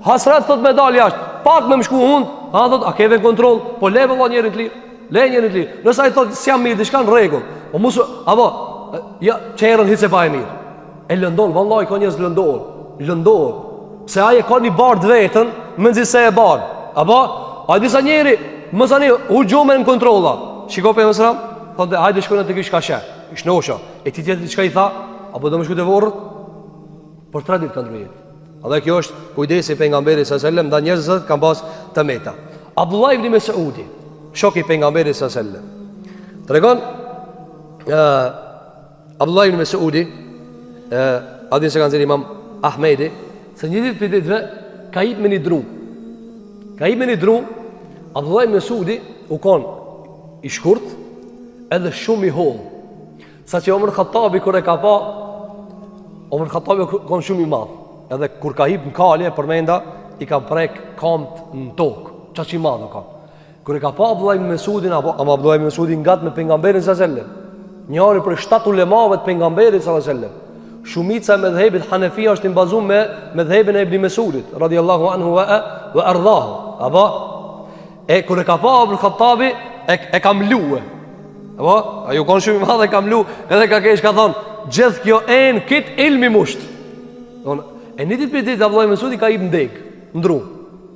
Hasrat thot me dal jashtë, pak më shku hund, thot a keve kontroll, po le vëllai njerin të lirë. Le njerin të lirë. Nëse ai thot s'jam mirë diçka në rregull, po mos apo ja çerën hiç e pa e mirë. E lëndon vëllai ka njerëz lëndon. Pse ai e ka një bardh vetën, mendzi se e bën. Apo a disa njerëz mos ani u gjumë në kontrolla. Shikoj pe mësram, thotë hajde shkojnë te kish kashë. Ish nosha. E ti tjetër diçka i tha, apo do më shkoj te vorrët? Por tradit kanë ndryhet. Edhe kjo është kujdesi pejgamberit sallallahu alajhi wasallam ndaj njerëzve që kanë pas të meta. Abdullah ibn Mas'udi, shoku i pejgamberit sallallahu alajhi wasallam. Tregon Abdullah ibn Mas'udi, adin se kanë zëri Imam Ahmedi, se një ditë për ditëve ka hip me një dru. Abdullah ibn Mas'udi u konë i shkurt edhe shumë i hollë. Sa që Omar Khattabi kër e ka pa, Omar Khattabi konë shumë i madhë. Edhe kur ka hip në kalje, përmenda, i ka prek kamt në tokë. Qa që i madhë ka. Kër e ka pa Abdullah ibn Mas'udin, ama Abdullah ibn Mas'udin ngatë me pengamberin sallallahu. Njëri për 7 ulemave të pengamberit sallallahu. Shumica e medhhebit Hanefia është imbazuar me medhhebin e Ibn Mas'udit radhiyallahu anhu wa ardhahu. Apo kur e ka pa Abdul Khattabi e ka mluë. Apo ajo kanë shumë i madh e ka mlu, edhe ka kesh ka thon, gjithë kjo kit ilmi musht. Don e një ditë për ditë Abdullah ibn Mas'udi ka hip ndeg, ndru.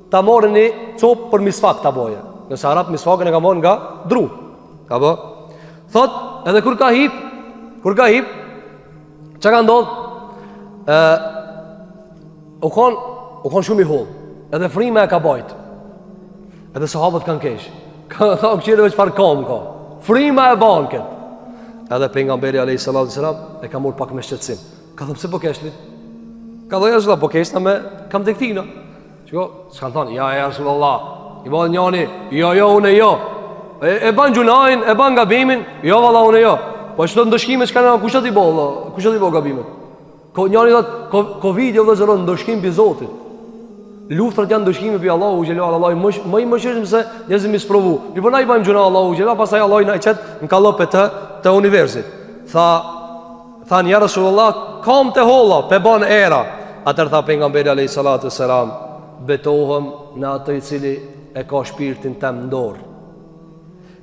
Ta morën një copë për misfak ta boje. Nëse arab misfakën e ka marrë nga dru. Apo thot edhe kur ka hip çka ka ndodh? U kon shumë i holl. Edhe frima e ka bajt. Edhe sahabët kanë kesh. Ka thënë çfarë çfarë ka. Frima e ban kët. Edhe pejgamberi alayhis salam e ka marr pak me shqetësim. Ka thënë pse po kesh lit? Ka thënë ashtu po kesh na me kam tek tina. Shiko, s'kan thënë ja Rasulullah. I bën njëri, jo unë jo. E ban gjunain, e ban gabimin, jo valla unë jo. Po çdo ndoshkime që kanë kush do t'i bëj, kush do t'i bëj gabimin. Ko njëri thot Covid jo vëzëron ndoshkim mbi Zotin. Luftrat janë ndoshkime mbi Allahu xhelal Allahu më i mëshirshëm se njerëzit mi sprovu. Mi po na i bëjmë gjuna Allahu xhelal, pastaj Allahu na e çet në kallop të universit. Than ja Rasulullah, kam te holla, pe ban era. Atëherë tha pejgamberi alayhis salatu wassalam, betohem në atë i cili e ka shpirtin tëm në dorë.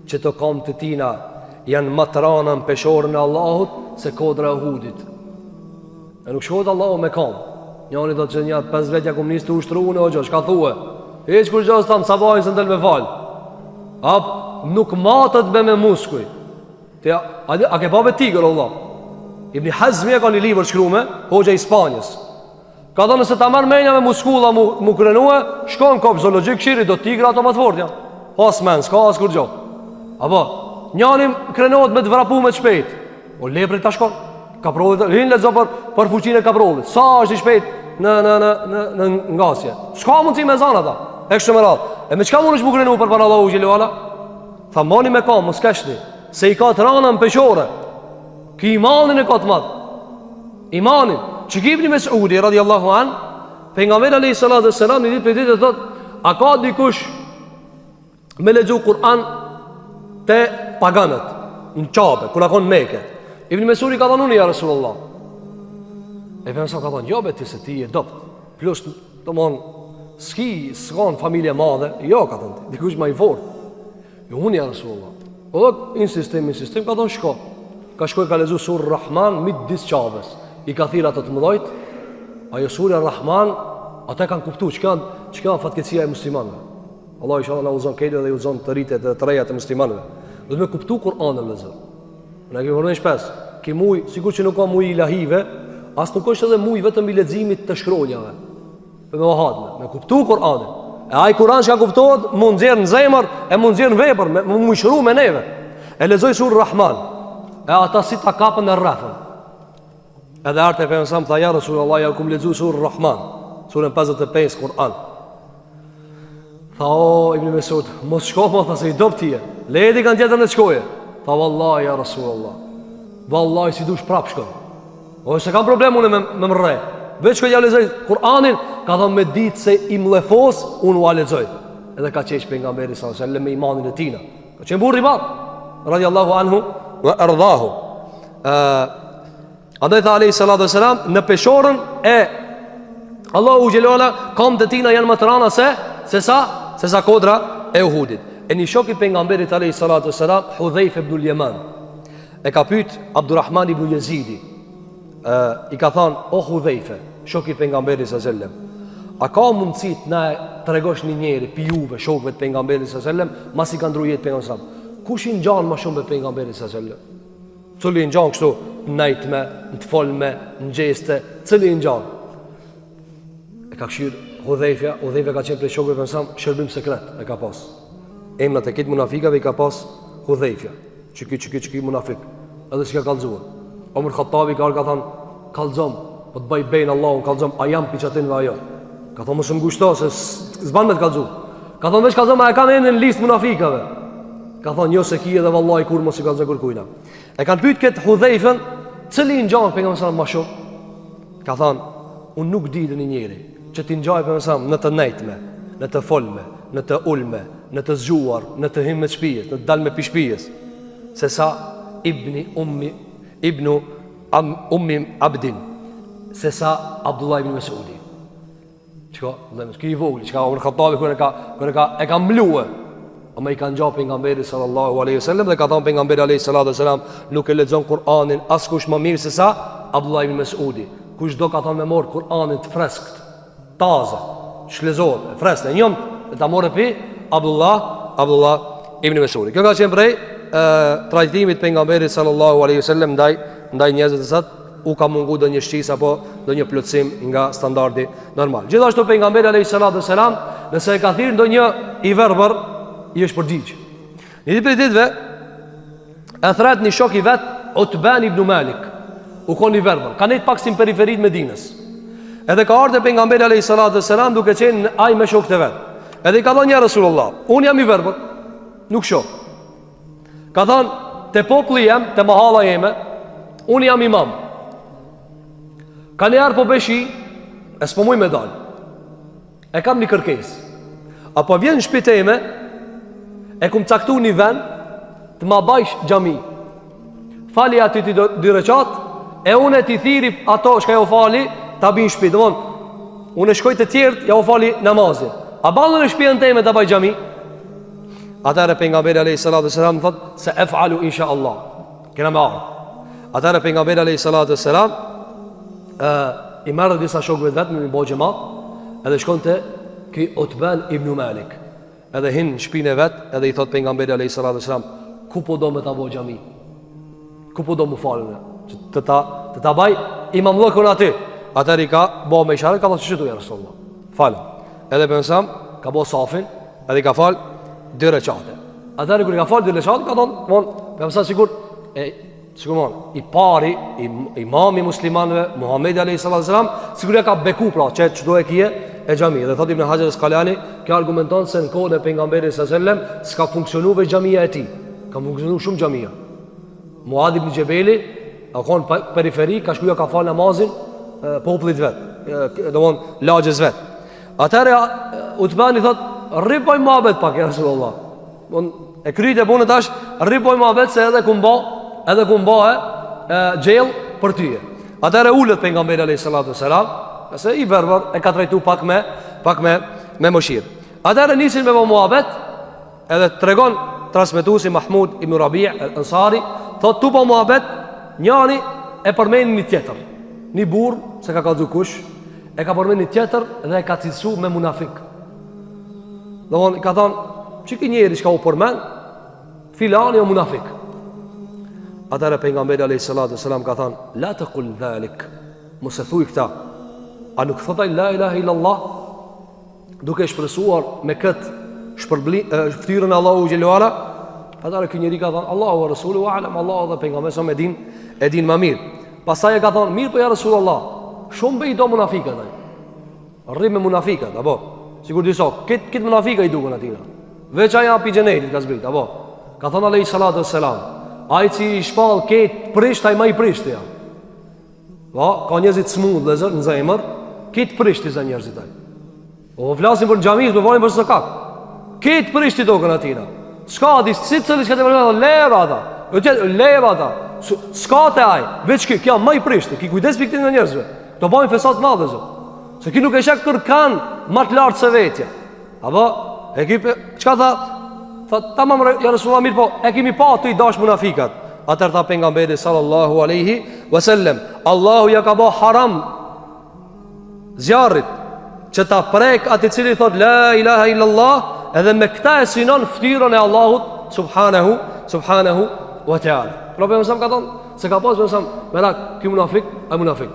Që të kam të tina janë matrana në peshorën e Allahut se kodra e Uhudit. E nuk shkot Allahu me kam. Njani do të që një 5 vetja komunistë u ushtru në o gjo, shka thue? Eq kur gjo së tamë, sabajnë së ndel me falë. Nuk matët be me muskuj. A ke pabe tigër, Allah? Ibn Hazmi e ka një libër shkrume, hoxha i Spanjës. Ka dhe nëse ta marrë menja me muskulla mu krenue, shkon kopë zoologjik qiri, do tigra ato më të fortja. Pas men, s'ka as kur gjo. Apo, njani krenohet me të vrapu me të shpejt. O leprit ta shkon. Kaprollit, rinë lezo për fuqinë e kaprollit. Sa është i shpejt në ngasje. Shka mundësi me zanë ata. E kështë më radhë. E me qka mund është mu krenu për para Allahu Gjelluala? Tha mani me kam, mos keshni. Se i ka të rana në peshore. Ki imanin e ka të madhë. Imanin. Që kipni me Saudi, radiallahu an, për nga mërë a.s. një ditë për ditë e thot, a ka dikush me lexu Kur'an te paganët, në qabe, kura konë meke. Ibn Mesuri ka thonë unë ja Rasulullah. E për mësa ka thonë, jo beti se ti e dopt. Plus, të mon, s'kanë familje madhe. Jo, ka thonë, dikush ma i fort. Jo, unë ja Rasulullah. O dhe, insistim, ka thonë shko. Ka shkoj ka lezu surë Rahman, mit disë qabes. I ka thira të mëdojt. Ajo surë Rahman, ata kanë kuptu, që kanë fatkecia e muslimanve. Allah i shala na uzon kejtë dhe i uzon të rritet dhe të rejat e muslimanve. Dhe me kuptu Kur'anën lezër. Në kemi përmend shpes, ki muj, sikur që nuk ka muj ilahive, as nuk është edhe muj vetëm i leximit të shkronjave. Me wahatme, me kuptu Kur'anin. E ai Kur'an që ka kuptohet, mund nxjerr në zemër, e mund nxjerr në vepër, mund shëru me neve. E lexoj surën Rahman. E ata si ta kapën në rrethën. Edhe arte e pejgamberit tha ja Rasulullah, ja kum lexu surën Rahman, surën 55 Kur'an. Tha o Ibn Mesud, mos shko më tha se i dop tije. Ledi kanë tjetër në shkoje. Tha wallahi ja Rasulullah. Wallahi si dush prap shkoj. O se kam problem unë me mrre. Veç që ja lexoj Kur'anin, ka thonë me ditë se i mlefos, unë u alexoj. Edhe ka qesh pejgamberi sallallahu alaihi wasallam me imanin e tina. Ka qenë burr i madh, radiallahu anhu wa ardhahu. Andaj tha alayhi salatu wasalam, në peshorën e Allahu xhelala, kam të tina janë më të rana se sa kodra e Uhudit. E një shok i pejgamberit alayhi salatu wasalam, Hudhayfa ibn al-Yaman, e ka pyet Abdulrahman ibn Yazidi, i ka thënë: o Hudhayfa, shok i pejgamberit sallallahu alaihi wasallam, a ka mundësi të na tregosh një njeri pi juve, shokëve të pejgamberit sallallahu alaihi wasallam, masi ka ndruar jetë pejgamberi sallallahu alaihi wasallam, kush i ngjan më shumë me pejgamberin sallallahu alaihi wasallam? Cili i ngjan kështu najtme, në të folme, në gjeste, cili i ngjan? E ka këshir Hudhayfa ka qenë prej shokëve të pejgamberit, shërbim sekret e ka pas. Emrat e këtë munafikave i ka pas Hudhayfa. Çiki munafik. Edhe çka kallzuar. Omar Khattabi ka thënë, kallzom, po të bëj bejnë Allahun, kallzom, a jam piçatin ve ajo. Ka thonë mos më ngushto se s'ban me të kallzu. Ka thonë veç kallzom, a e kanë në listë munafikave. Ka thonë jo se ki edhe vallahi kur mos i kallzoj kujna. E kanë pyet këtë Hudhayfën, cili i ngjan pejgamberin sallallahu alaihi wasallam më shumë? Ka thonë, unë nuk di një njeri që ti ngjaj pejgamberin sallallahu alaihi wasallam në të nejtme, në të folme, në të ulme, në të zgjuar, në të him me shtëpisë, në të dalë me pishpijës, se sa ibnu ummi abdin, se sa Abdullah ibn Mesudi. Çka, vëllai, ky i vogël, çka Umar Khattabi kur e ka mluë, ama i kanë ngjall pejgamberit sallallahu alaihi wasallam dhe ka thënë pejgamberi alaihi salatu wasalam, nuk e lexon Kur'anin askush më mirë se sa Abdullah ibn Mesudi. Kush do ka thënë me mor Kur'anin të freskët, taze, shlezohet, freskët, njëm ta morë pi Abdullah ibn Mesudi. Kjo ka qenë prej trajtimit pejgamberit sallallahu alaihi wasallam ndaj njerëzve të sot, u ka mungu do një shqis apo do një plotësim nga standardi normal. Gjithashtu pejgamberi alayhi salatu wasalam, nëse e ka thirrë ndonjë i verbër, i është përgjigj. Një ditë për ditëve e thret një shok i vet, Utban ibn Malik, u kon i verbër, ka nejt pak si në periferit Medinës. Edhe ka ardhur pejgamberi alayhi salatu wasalam duke qenë ai me shokët e vet. Edhe i ka thonë: ja Rasulullah, unë jam i verbër, nuk shoh. Ka thonë: te populli jam, te mahalla jeme, unë jam imam. Ka njerë po beshi, e s'po muj me dal, e kam një kërkes. Apo vjen në shtëpi ime, e kum caktu një vend të ma bajsh xhami. Fali aty ti dy reqat, e unë e ti thiri ato shka jo fali, ta bin shtëpi. Domthon, unë shkoj të tjertë, ja u fali namazin. A ballën e shtëpinë time ta baj xhami? Atëra pejgamberi alayhi salatu wasalam thot se efalu insha Allah. Kena me ardh. Atëra pejgamberi alayhi salatu wasalam i marrë disa shokëve vetë në një bo xhamat, edhe shkon të ki Utban ibn Malik, edhe hinë në shpinë e vetë, edhe i thot pejgamberi alayhi salatu wasalam, ku po do me ta bo xhami? Ku po do mu falën? Të ta baj imam lëkun aty. Atëri ka bo me isharet, ka thot që tu ja Rasulullah, falën. Edhe për nësam, ka bo safin, edhe ka falë dy reqate. Atëri kër i ka falë dy reqate, ka thonë, për nësam sigur, i pari, imami muslimanëve, Muhamedi alayhi salatu wasalam, sigurisht ka beku pra që do e kije e xhamia. Dhe thot Ibn Hajar al-Asqalani, kjo argumenton se në kohën e pejgamberit sallallahu alaihi wasallam s'ka funksionuar vetë xhamia e tij. Ka funksionuar shumë xhamia. Muadh ibn Jabeli, ka qenë periferi, ka shkuar ka fal namazin popullit vet, domthon lagjes vet. Atëra Utbani thot, rripoj mohabet pak ja Rasulullah. E kryet e punë tash, rripoj mohabet se edhe ku mbahe gjell për tyje. Atëre ullët pejgamberi alayhi salatu wasalam, se i verbër e ka trajtu pak me mëshirë. Atëre nisin me muhabet, edhe tregon transmetuesi Mahmud ibn Rabi' al-Ansari, thot tu po muhabet, njani e përmend një tjetër. Një burr se ka kallzu kush, e ka përmend një tjetër dhe e ka cilësu me munafik. Domthon ka thonë, çiki njeri që ka u përmend, filani o munafik. Atëra pejgamberi alayhi salatu wasalam ka thënë: la taqul dhalik, mos e thuaj këta. A nuk thotaj la ilaha illa Allah, duke shpresuar me këtë ftyrën Allahu xhelalu ala? Atëra ky njeri ka thënë: Allahu wa rasuluhu a'lam, Allahu dhe pejgamberi sa e din më mirë. Pastaj e ka thënë: mirë po ja Rasulullah, shumë bëj do munafikat ai. Rrim me munafikat, apo sigur disa, këtë munafika i duken atina. Veç aja pi xhenetit ka zbrit, apo. Ka thënë alayhi salatu wasalam: ai që i shpall ketë prisht, ai më i prisht ja. Ka njerëzit smundh dhe zot në zemër, Kitë prishti za njerëzit aj. O flasin për në gjami, me vojnë për sokak. Kitë prishti tokën atina. Ska disë, si cëli që ka të përgjën, leva ata. Leva ata. Ska të aj, veç kja ma i prishti. Ki kujdes për këtin nga njerëzve. Të bojnë fesat madhe zë. Se ki nuk e shak kërkan ma të lartë se vetja. Apo, e ki për, qka tha? Tha, ta ma më ja Resulullah mirë, po, e kimi pa të i dash munafikat. Atër tha pejgamberi sallallahu aleyhi wasallam, Allahu ja ka bo haram zjarrit që ta prek ati cili thot la ilaha illallah, edhe me këta e sinon ftyrën e Allahut subhanahu wa ta'ala. Pra për mësam ka thonë, se ka pas për mësam, merak, kjo munafik, a munafik.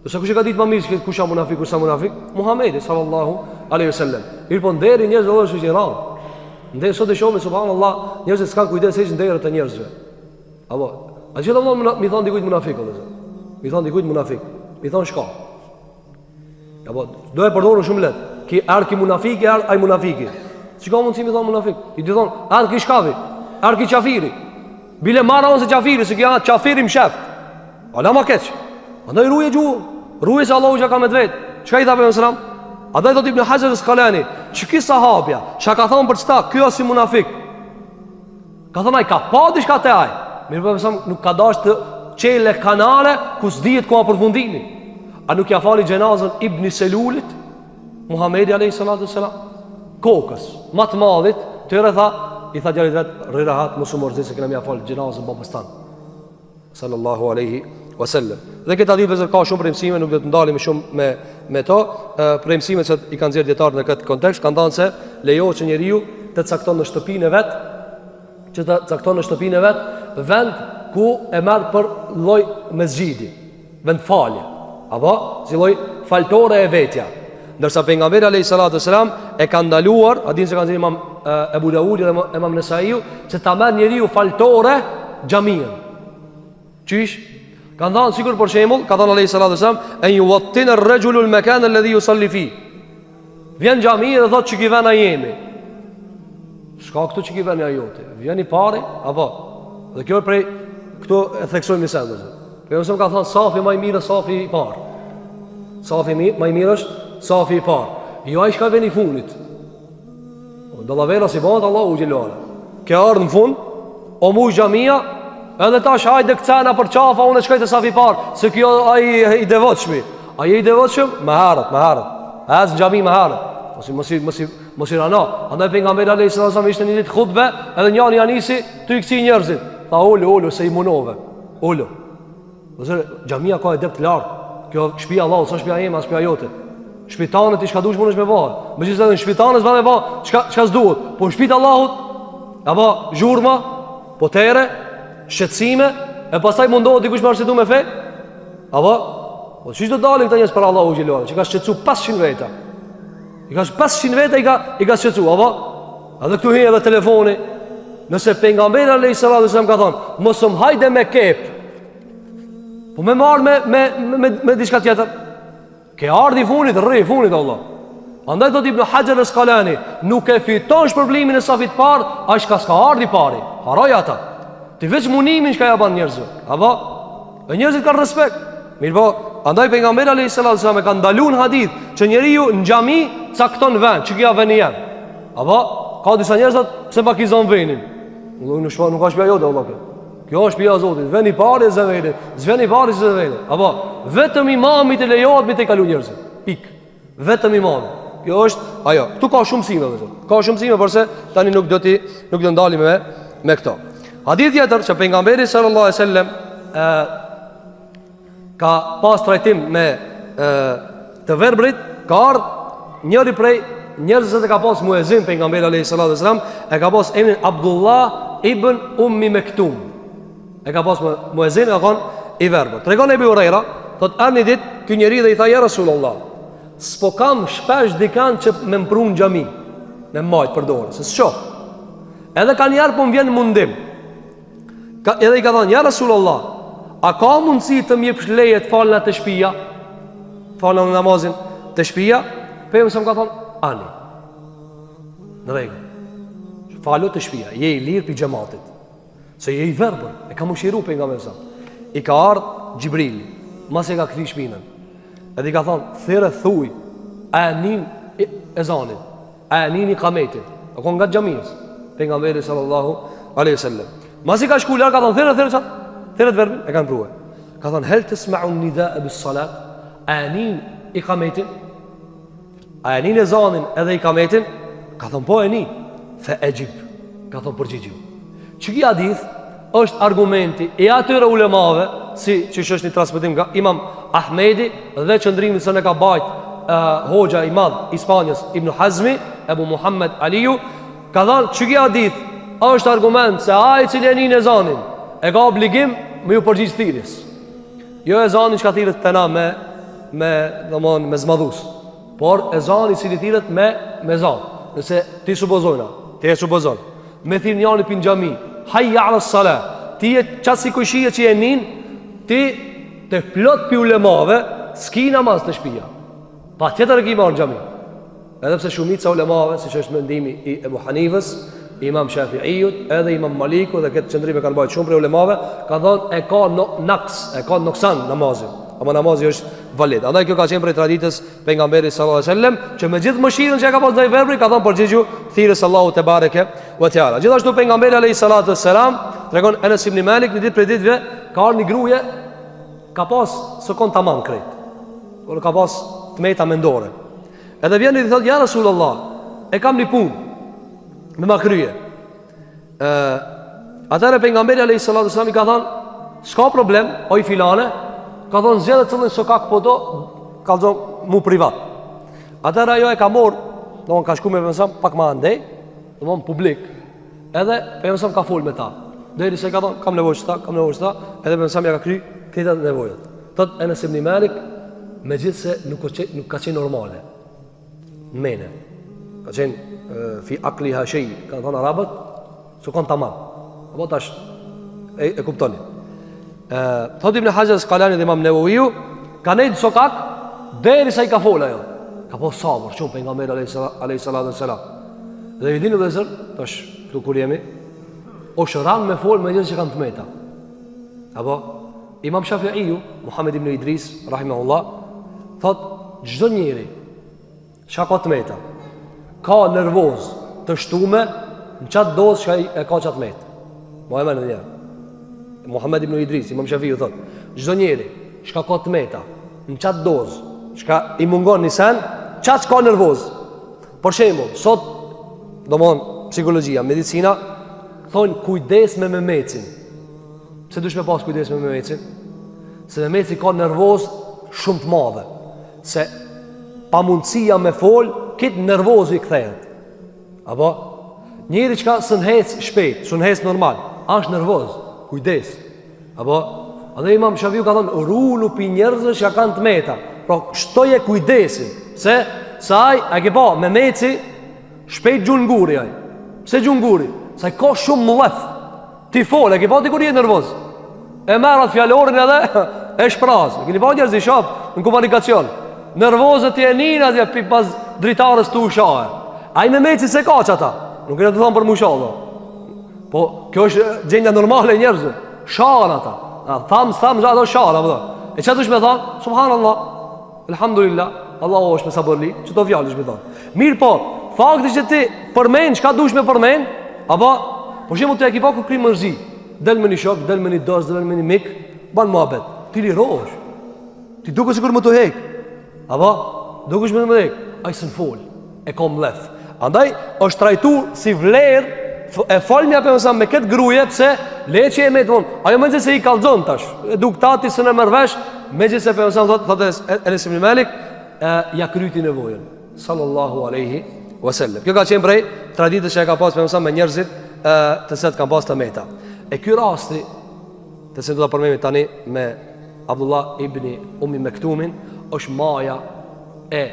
Dësa kush e ka ditë ma mirë, kush a munafik, kush a munafik? Muhammedi sallallahu aleyhi wasallam. Irë po nderi njerëzve dhe është që i ranë. Nderi sot e shumë, subhanallah, njerëzve s'kan kujdes e që nderët të njerëzve. Apo, a gjithë Allah mi thonë dikujt munafik, mi thonë dikujt munafik, mi thonë shka. Apo, do e përdorën shumë let, ki erë ki munafiki, erë aj munafiki. Që ka mundësi mi thonë munafik? I di thonë, erë ki shkavi, erë ki qafiri. Bile marra unë se qafiri, se ki janë qafiri më sheft. Ala ma keq. Andaj ruje gjuhë, ruje se Allahu që ka me dvetë. Qëka i tha për mësëram? Andaj do t'Ibn Hajar Asqalani, që ki sahabja, që ka thonë për qëta, kjo si munafik. Ka thonë aj, ka pa di shka te aj. Mirë për mësëm, nuk ka dash të qele kanale ku s'dijet ku a përfundimi. A nuk ja fali gjenazën Ibn Selulit, Muhammedi a.s. Kokës, matë madhit, tëre tha, i tha djarit vetë, rirahat, mësë mërzi se këna mi ja fali gjenazën babës tanë. Sallallahu aleyhi wasallam. Dhe këtë adhivë vëzër ka shumë premësime, nuk dhe të ndalim shumë me to. Premësime që i kanë zirë djetarë në këtë kontekst, kanë danë se lejo që njeriu të cakton në shtëpinë e vetë, që të cakton në shtëpinë e vetë, vend ku e merë për loj mezgjidi, vend falje, apo si loj faltore e vetja. Ndërsa pejgamberi alayhi salatu wasalam e ka ndaluar, a dinë se kanë thënë Imam Abu Dawud dhe Imam Nesaiu, që ta merr njeriu faltore xhamin. Qysh? Kanë thënë sikur për shembull, ka thënë alayhi salatu wasalam, "En yuwattin ar-rajulu al-makan alladhi yusalli fi." Vjen xhami dhe thotë çiki vana jemi. Shka këtu çiki vana jote? Vjen i pari apo? Dhe kjo prej këtu e theksojmë një sendë. Për mësëm ka thënë safi më i mirë, safi i parë. Safi më i mirë është safi i parë. Jo ai shka vjen i fundit. Dallavera si bëhet Allahu xhelala. Ke ardhur në fund, o mu xhamia, edhe tash hajde kcena për qafa, unë shkoj te safi i parë, se kjo ai i devotshëm. Ai i devotshëm, më harrat. Az xhami më harrat. Mos i rano. Andaj pejgamberi alayhis salam ishte një ditë hutbe, edhe njëri anisi tu i kthi njerëzit. Tha ulu se i munove. Ulu. Ose xhamia ka edep të lartë. Kjo shtëpia e Allahut, sa shtëpia ime, as shtëpia jote. Shpitanet i shka dush mundesh me bëhe. Megjithëse në shpitanet s'ma me bëhe çka s'duhet. Po në shtëpitë e Allahut, apo zhurma, potere, shqetësime, e pastaj mundohet dikush me arsitu me fe. Apo, po çish do dalin këta njerëz për Allahu xhelal, që ka shqetësu 500 veta. I ka 500 veta i ka shqetësu, apo? Edhe këtu hi edhe telefoni. Nëse pejgamberi alayhis salam ka thonë, mos hajde me kep. Po me marr me diçka tjetër. Ke ardhi funit, rri funit Allah. Andaj do Ibn Hajar Asqalani, nuk e fiton shpërblimin e safit parë, as ka s'ka ardhi pari. Haroj ata. Ti veç munimin që ka ja ban njerëzve. Apo? E njerëzit kanë respekt. Mirpo, andaj pejgamberi alayhis salam e ka ndaluar në hadith që njeriu në xhami cakton vend, që kia veni jam. Apo? Ka disa njerëz pse pa kizon venin. Nuk ka shtëpia jote Allah. Kjo është shtëpia e Zotit. Veni parë zëveni, zveni parë zëveni. Apo vetëm imamit e lejohet me të kalu njerëzit. Pik. Vetëm imamit. Kjo është ajo. Ktu ka shumë sime vetëm. Ka shumë sime, porse tani nuk do ndalim me këto. Hadith tjetër që pejgamberi sallallahu alaihi wasallam ka pas trajtim me të verbrit, ka ardhur njëri prej njerëzve që ka pas muezin pejgamberi alayhi salatu wasallam, e ka pas emrin Abdullah ibn Ummi Maktum. E ka pas muezin, ka thonë i verbër. Tregon Ebu Huraira, thot arni dit, ky njeri dhe i tha ja Rasulullah, s'po kam shpesh dikan që me mpru në xhami, me majt për dorë, se s'shoh. Edhe ka njerë po më vjen mundim. Edhe i ka thonë, ja Rasulullah, a ka mundësi të mjepsh leje të falna të shtëpia? Falna në namazin të shtëpia? Për mësëm ka thonë, ani. Në rregull. Falu të shtëpia, je i lirë për xhamatit. Se je i verbër, e ka mëshiru për nga mësëm. I ka ardhë Gjibrili, mas e ka këthi shpinën. Edhe I ka thonë, thire thuj, a nin ezanin, a nin ikametin. A konë nga gjamiës, pejgamberi sallallahu alaihi wasallam. Masi ka shku larë, ka thonë, thire të verbin, e kanë pruhe. Ka thonë, hel të sma'un nida e bis salat, a nin ikametin, a nin ezanin edhe ikametin. Ka thonë, po e nin, fe e gjib, ka thonë përgjigju. Që ki hadith është argumenti e atyre ulemave, si që është një transmetim nga Imam Ahmedi dhe qëndrimi se ne ka bajt hoxha I madh Ispanjës Ibn Hazmi, Ebu Muhammed Aliu, ka thënë që ki hadith është argument se ai cili e nin ezanin e ka obligim me ju përgjigj thirrjes. Jo ezanin që ka thirret të na me zmadhus, por ezani cili thirret me zan. Nëse ti supozojna, ti e supozon, me thirr njani pin xhami, hayya ala salat, ti e qatë si kushije që e nin, ti të plot pi ulemave, s'ki namaz të shpia. Pa tjetër e ki marë në xhami. Edhe pse shumica ulemave, si që është mendimi I Ebu Hanifës, Imam Shafi'ijut, edhe Imam Maliku, dhe këtë qëndrime kanë bajtë shumë për ulemave, ka thonë e ka naks, e ka noksan namazin. Ama namazi është valid. Andaj kjo ka qenë prej traditës pejgamberit sallallahu alaihi wasallam, që me gjithë mëshirën që ka pas ndaj verbrit, ka thonë përgjigju thirrjes Allahu te bareke ve teala. Gjithashtu pejgamberi alayhi salatu wassalam tregon Anas ibn Malik në ditë prej ditëve, ka ardhur një gruaje, ka pas sokon tamam krejt. Por ka pas tmeta mendore. Edhe vjen i thotë ja Rasulullah, e kam një punë me ma krye. Atëherë pejgamberi alayhi salatu wassalam I ka thonë, s'ka problem, oj filane, ka thonë zgjedhë cëllin sokak po do, ka thonë mu privat. Atëherë ajo e ka morë, do ka shku me pejgamberin pak më andej, do publik. Edhe pejgamberi ka fol me ta. Deri se ka thonë kam nevojë çta, edhe pejgamberi ja ka kry këta nevojat. Thot Anas ibn Malik, megjithse nuk ka qenë normale. Mene. Ka qenë fi aqliha shay, ka thonë arabët, sokon tamam. Apo tash e kuptoni. Thot Ibn Hajar Asqalani dhe Imam Newawiu, ka nejtë sokak deri sa I ka fol ajo. Ka po sabër shumë pejgamberi alayhi salatu wassalam. Dhe I dinë vëzër, tash këtu kur jemi, o shëran me fol me gjithë që kanë të meta. Apo Imam Shafi'iu, Muhammed ibn Idris rahimahullah, thot çdo njeri që ka të meta, ka nervoz të shtume në qatë dozë që e ka qatë met. Muhammed në njerë Muhammed ibn Idris, Imam Shafi'iu thot çdo njeri që ka të meta në qatë dozë që I mungon një sen, qatë që ka nervoz. Por shembull, sot domthon psikologjia, medicina thonë kujdes me mecin. Pse dush me pas kujdes me mecin? Se meci ka nervoz shumë të madhe. Se pa mundësia me fol, kitë nervozi I kthehet. Apo njëri që ka së nhec shpejt, së nhec normal, është nervoz, kujdes. Apo edhe Imam Shafiu ka thonë rulu pi njerëzve që kanë të meta. Pra shtoje kujdesin. Se ai a ke pa me meci shpejt gjun nguri ai. Pse gjun nguri? Sa ka shumë mëllëf. Ti fol, e ke pa ti kur je nervoz. E merrat fjalorin edhe e shpraz. Keni pa njerëz I shoh në komunikacion. Nervozët I nin atje pi pas dritarës tu ushahe. Ai me meci se ka çata. Nuk e do të thon për mushallo. Po kjo është gjendja normale e njerëzve. Shahen ata. Tham ato shahen apo. E çfarë dush me thon? Subhanallah. Elhamdulillah. Allahu është me sabërli. Çdo fjalë dush me thon. Mirë po, fakti që ti përmend çka dush me përmend, apo po shembull ti e ke pa ku kri mërzi. Del me një shok, del me një dos, del me një mik, ban muhabet. Ti lirohesh. Ti duket sikur më të hek. Apo dukesh më të hek. Ai s'n fol. E ka mlef. Andaj është trajtuar si vlerë e folmja për me këtë gruje, pse leçi e me të vonë. Ajo më se I kallzon tash. Eduktati s'e merr vesh, megjithse për thotë Anas ibn Malik ja kryti nevojën. Sallallahu alaihi wasallam. Kjo ka qenë prej traditës që e ka pas për me njerëzit të cilët kanë pas të meta. E ky rasti të cilën do ta përmendim tani me Abdullah ibn Ummi Mektumin është maja e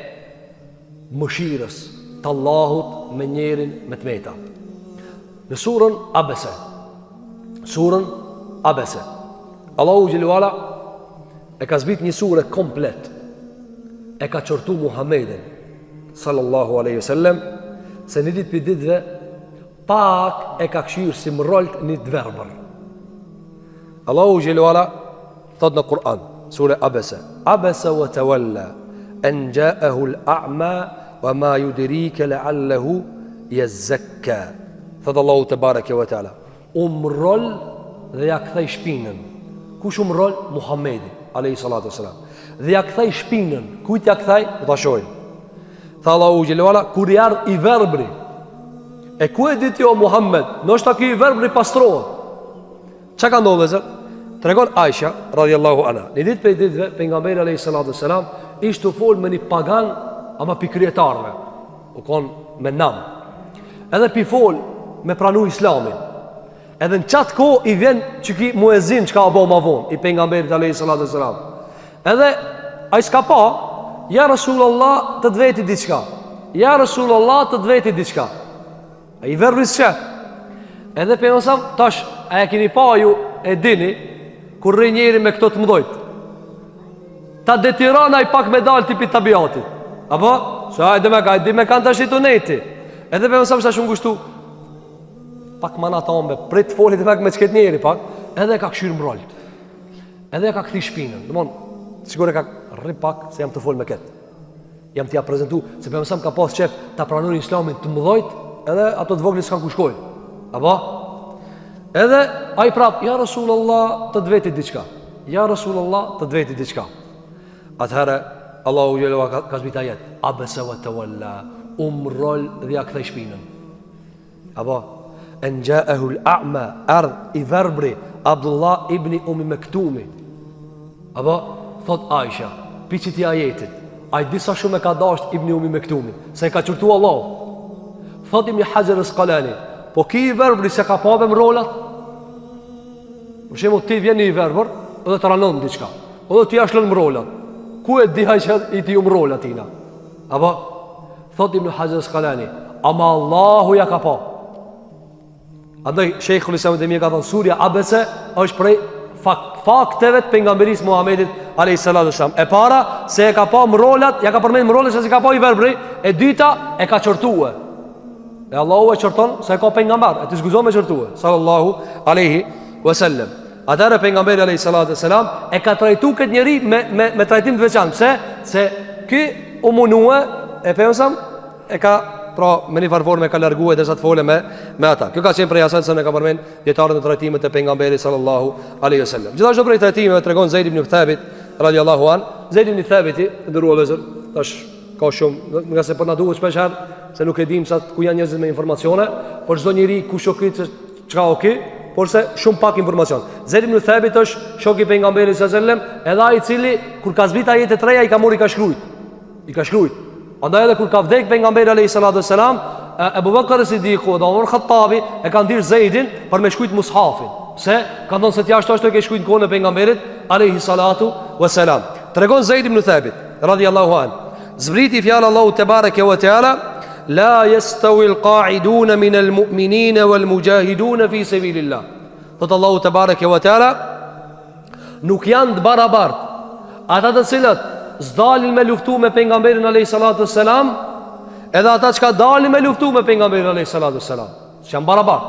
mëshirës të Allahut me njerin me të meta. Në surën Abese, Allahu Gjelluala e ka zbit një surë komplet. E ka qërtu Muhammedin sallallahu aleyhi sallam se një ditë për ditëve pak e ka këshirë si më rolt një të verbër. Allahu Gjelluala thot në Kur'an, sura Abasa. Abasa wa tawalla an ja'ahu al-a'ma wa ma yudrika la'allahu yazakka. Thot Allahu te bareke ve teala, umrol dhe ja kthej shpinën. Kush umrol? Muhamedi alayhi salatu wasalam. Dhe ja kthej shpinën. Kujt ja kthej? Do ta shohim. Tha Allahu xhelala, kur i ardh i verbri. E ku e ditë o Muhammed? Ndoshta ky i verbri pastrohet. Çka ka ndodhur zot? Tregon Aisha radhiyallahu anha. Në ditë për ditëve pejgamberi alayhi salatu wasalam ishte u fol me një pagan ama pikrijetarve. U kon me nam. Edhe pi fol me pranu islamin. Edhe në qatë ko i vjen që ki muezin që ka abo ma vonë i pengamberit alayhi salatu wasalam. Edhe a i s'ka pa, ja Rasulullah të dveti diçka, ja Rasulullah të dveti diçka. A i verbis që. Edhe për nësam, tash, a e kini pa ju e dini, kur rri njeri me këto të mdojt. Ta detirana i pak me dal tipi tabiatit. Apo? Se a i di me kanë të shqitu neti. Edhe për nësam, shta shumë gushtu, pak mana ta ombe, prit folit e me qket njeri pak, edhe ka këshyrë mrollt. Edhe ka këthi shpinën. Dëmon, sigur e ka rri pak, se jam të fol me ketë. Jam t'ja prezentu, se për mësam ka pas qef ta pranur islamin të mdojt, edhe ato të vogli s'kan ku shkojnë. Apo? Edhe a i prap, ja Rasulullah të dveti diqka. Ja Rasulullah të dveti diqka. Atëherë, Allahu Gjellua ka zbita jetë. Abese wa të walla, umrol dhe ja këthej shpinën. Apo? Në gjaahu l'a'ma, ardh i verbri, Abdullah ibn Umi Mektumi. Apo? Thot Aisha, piqit i ajetit, a i disa shumë e ka dasht ibn Umi Mektumi, se ka qërtu Allah. Thot Ibn Hajar al-Asqalani, po ki i verbri se ka pabe mrolat? Për shemë, ti vjen i verbër, edhe të ranon diqka, edhe ti ashlën mrolat. Ku e diha që i ti u mrolat tina? Apo? Thot Ibn Hajar al-Asqalani, ama Allahu ja ka pa. Andaj, Sheikhul Islam dhe mje ka thonë, surja Abese është prej fakteve të pengamberis Muhammedit a.s. E para, se e ka pa mrolat, ja ka përmen mrolat se si ka pa i verbri, e dyta, e ka qërtue. E Allahu e qërton se e ka pengamber, e të zguzo me qërtue, sallallahu aleyhi wasallam. Atare pengamberi a.s. e ka trajtu këtë njeri me trajtim të veçan. Pse? Se ki u munue, e pensam, e ka pra me një farforme ka largue dhe sa të fole me ata. Kjo ka qenë prej asaj se ne ka përmen djetarën e trajtimet e pengamberi sallallahu aleyhi sallam. Gjithashtu prej trajtimeve të regon Zeid ibn Thabit radiallahu an. Zeid ibn Thabiti, ndërrua lezër, tash ka shumë, nga se për na duhet shpesher, se nuk e dim sa ku janë njerëzit me informacione, por çdo njeri ku shoki çka oki, por se shumë pak informacion. Zeid ibn Thabit është shoku i pejgamberit sallallahu aleyhi sallam, edhe ai i cili kur ka zbrit ajetet e treja i ka marrë i ka shkruajt. Andaj edhe kur ka vdek pejgamberi alayhi salatu wasalam, Abu Bakr Siddiqu dhe Umar Khattabi e kanë dhënë Zeidin për me shkruajt mushafin. Pse? Ka thonë se ti ashtu e ke shkruajt kohën e pejgamberit alayhi salatu wasalam. Tregon Zeid ibn Thabit radiyallahu an. Zbriti fjalë Allahu te bareke ve teala, la yastawi al-qa'idun min al-mu'minin wal-mujahidun fi sabilillah. Thot Allahu te bareke ve teala, nuk janë të barabartë ata të cilët s'dalin me luftu me pejgamberin alayhi salatu wassalam, edhe ata që dalin me luftu me pejgamberin alayhi salatu wassalam, janë barabartë.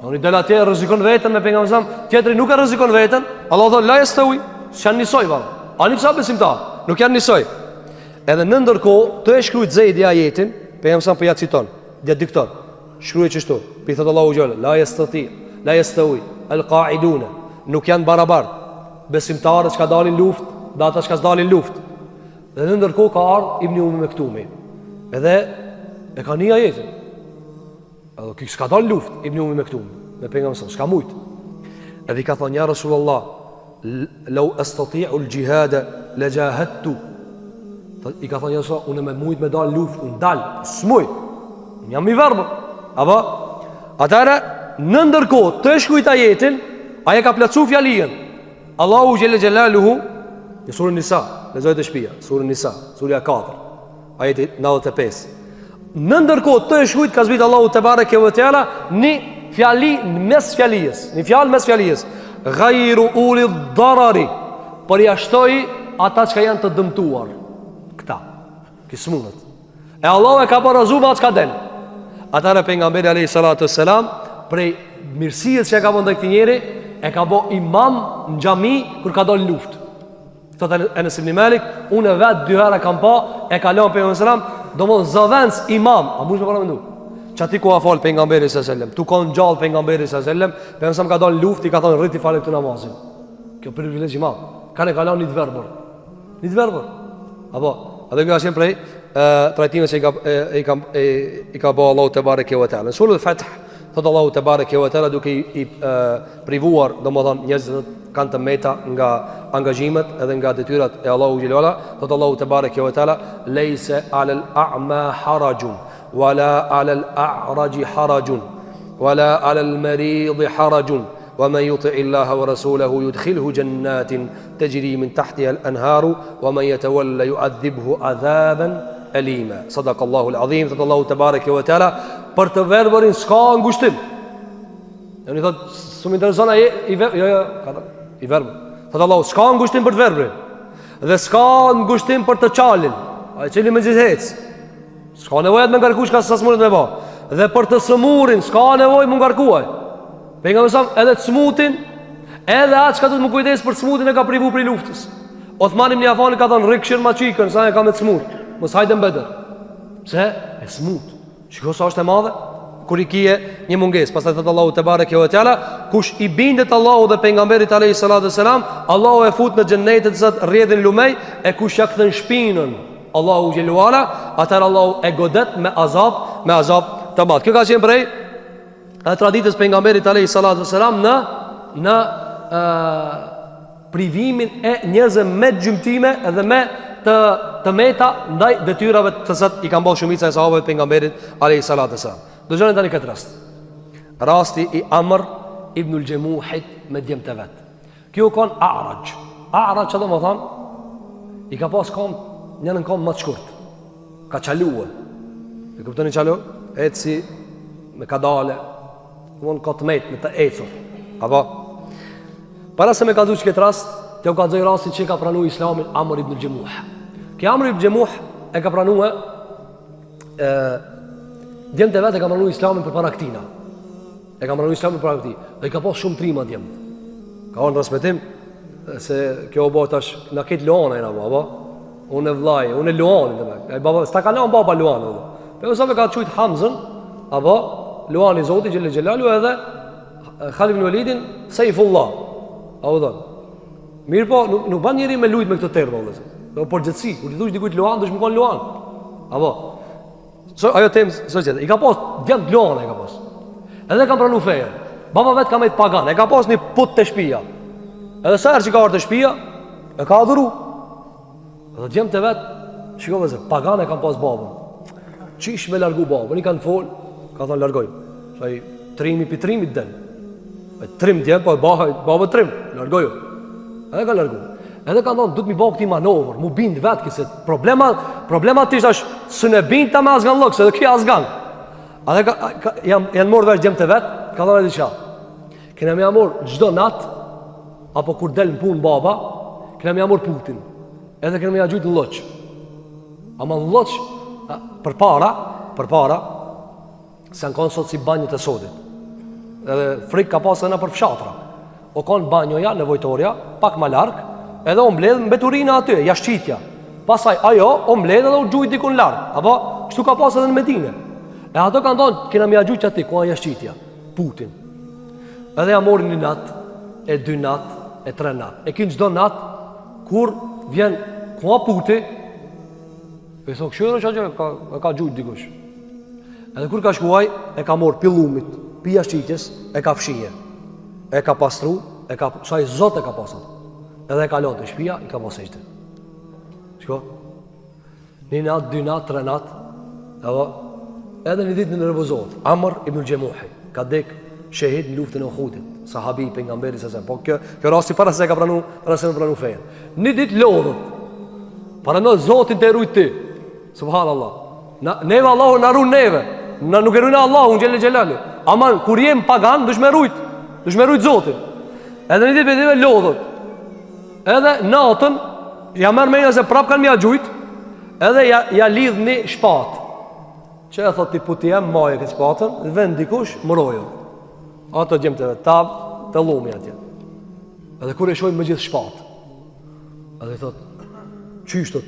Njëri del atje rrezikon veten me pejgamberin, tjetri nuk e rrezikon veten. Allahu thot la yastawi, janë nisoj valla. Ani pse besimtar, nuk janë nisoj. Edhe në ndërkohë të e shkruajt Zeidi ajetin, pejgamberi po ja citon, dia dikton. Shkruaj kështu, pi thot Allahu xhalla, la yastawi al-qa'iduna, nuk janë barabartë besimtarët që dalin luftë dhe ata që dalin luftë. Dhe në ndërkohë ka ardhur Ibn Umi Mektumi. Edhe e ka një ajetin. Edhe ki s'ka dalë luft Ibn Umi Mektumi me pejgamberin, s'ka mujt. Edhe i ka thonë ja Rasulullah, law astati'u al-jihad la jahadtu. I ka thonë ja Rasulullah, unë me mujt me dal luft, unë dal, s'mujt. Unë jam i verbër. Apo atëra në ndërkohë të shkruajt ajetin, ai ka plotsu fjalën. Allahu xhella xhelaluhu në surën Nisa, lexoj të shtëpia, surën Nisa, surja 4, ajeti 95. Në ndërkohë të shkruajt ka zbrit Allahu te bareke ve teala një fjali mes fjalisë, një fjalë mes fjalisë. Ghayru uli darari, por jashtoi ata që janë të dëmtuar. Këta, kismunët. E Allahu e ka parazuar atë çka del. Atëra pejgamberi alayhi salatu wassalam prej mirësisë që ka vënë këtij njeri, e ka bë imam në xhami kur ka dalë luftë. Thot Enes ibn Malik, unë vetë 2 herë kam pa, e kalon pejgamberin sallallahu alajhi wasallam, domthon zavens imam, a mund të para mendu. Çati ku a fal pejgamberi sallallahu alajhi wasallam, tu kon gjallë pejgamberi sallallahu alajhi wasallam, pejgamberi ka dalë luftë, i ka thonë rriti falë këtë namazin. Kjo privilegj i madh. Kanë kalon një verbor. Një verbor. Apo, atë që ashen prej trajtimet që i ka bëu Allahu te bareke ve teala. Sura al-Fath, thot Allahu te bareke ve teala duke i privuar, domethënë njerëzit kanë të meta nga angazhimet edhe nga detyrat e Allahu xhelalu ala, thot Allahu te bareke ve teala, "Laysa 'alal a'ma harajun, wala 'alal a'raji harajun, wala 'alal marid harajun." ومن يطع الله ورسوله يدخله جنات تجري من تحتها الأنهار ومن يتولى يعذبه عذابا أليما صدق الله العظيم. صدق الله تبارك وتعالى. Për të verborin s'ka ngushtim. Jeni thot, s'u më intereson ai i verbor. Thot Allah, s'ka ngushtim për të verborin. Dhe s'ka ngushtim për të çalin. Ai cili më zgjidhet. S'ka nevojë të më ngarkush ka sa smuret me bë. Dhe për të sëmurin s'ka nevojë më ngarkuaj. Pejgamberi sa edhe të smutin, edhe atë që ka të më kujdes për smutin e ka privu për i luftës. Othman ibn Affani ka thonë rikshir ma qikën, sa e ka me të smut, mos hajde në bedër. Pse? E smut. Shiko sa është e madhe? Kur i kije një munges. Pastaj thot Allahu te bareke ve teala, kush i bindet Allahu dhe pejgamberit alayhi salatu selam, Allahu e fut në xhennetet sa rrjedhin lumej, e kush ja kthen shpinën Allahu xhelalu ala, atar Allahu e godet me azab të madh. Kjo ka qenë prej traditës pejgamberit alayhi salatu selam në privimin e njerëzve me gjymtime dhe me të meta ndaj detyrave të cilat i kanë bërë shumica e sahabëve të pejgamberit alayhi salatu selam. Do të tani këtë rast. Rasti i Amr ibn al-Jamuhit me djemt e vet. Kjo kon A'raj. A'raj çdo më thon, i ka pas kom një kom më të shkurt. Ka çaluar. E kuptoni çalu? Eci me kadale. Von kotmet me të ecur. Apo para se me ka dhuç këtë rast, te u ka dhënë rastin që ka pranuar Islamin Amr ibn al-Jamuh. Ki Amr ibn al-Jamuh e ka pranuar djemt e vet e ka pranuar Islamin përpara këtina. E ka pranuar Islamin përpara këtij. Dhe i ka pas shumë trima djemt. Ka on transmetim se kjo u bë tash na ket Luana ai apo apo unë vllai, unë Luani domethënë. Ai baba sta kanë baba Luan. Po sa me ka thujt Hamzën apo Luani Zoti xhelel xhelalu edhe Khalid ibn Walidin Saifullah. Apo don. Mirë po, nuk ban njëri me lut me këtë term vëllazë. Do por gjithçi, kur i thosh dikujt Luan, do të më kon Luan. Apo. So ajo them societet. I ka pas djam Luan e ka pas. Edhe kanë pranuar fejen. Baba vet ka me të pagan, e ka pas një put të shtëpia. Edhe sa herë që ka ardhur të shtëpia, e ka adhuru. Edhe djam të vet, shikoj vëllazë, pagan e kanë pas babën. Çish me largu babën, i kanë fol, ka thonë largoj. Sa i trimi pitrimit den. Me trim djem, po baba trim, largoju. Edhe ka largu. Edhe kanë thonë, du të mi bëj këti manovër, mu bind vetë këse problematisht është së ne bind ta me azgan lëk, se dhe kja azgan. Edhe janë morë vesh djem të vetë, ka thonë edhe qa. Kena me jamor gjdo natë, apo kur del në punë baba, kena me jamor Putin. Edhe kena me jamor në loq. Ama në loq, për para, se në konë sot si banjët e sotit. Edhe frikë ka pasë dhe në për fshatra. O konë banjoja, nevojtoria, pak ma larkë, edhe o mbledhë mbeturina aty, jashqitja. Pasaj, ajo, o mbledhë edhe o gjujt dikun larkë. Apo, kështu ka pasë edhe në Medine. E ato kanë thonë, kena me gjujt që ati, ku a jashqitja, Putin. Edhe ja morin një natë, e 2 natë, e 3 natë. E kinë gjdo natë, kur vjen, ku a Puti, e thë këshërë që ka gjujt dikush. Edhe kur ka shkuaj, e ka morë pillumit, pija shqitjes, e ka fshije. E ka pastru, sa i zot e ka pasat. Edhe e ka lotë në shpia, i ka pasejtë. Shko? 1 natë, 2 natë, 3 natë, edhe një ditë në nervozot. Amr ibn al-Jamuhi, ka dek shahid në luftën e Uhudit, sahabi pejgamberi s.a.s. Po kjo rasti para se ka pranu fejen. Një ditë lodhët, para në zotin të erujt ti, subhanallah. Neve Allahu në arun neve, nuk e rujna Allahu në gjellë gjellalu. Aman, kur jem pagan, dush me rujt zotin. Edhe një ditë për dive lodhët. Edhe natën, ja merë mejnë se prap kanë mja gjujt, edhe ja lidh një shpatë. Që e thot t'i puti jem maje këtë shpatën, dhe vend dikush, mërojo. Ato gjem të tavë, të lumi atje. Edhe kur e shojnë më gjithë shpatë. Edhe i thot, qysh thot,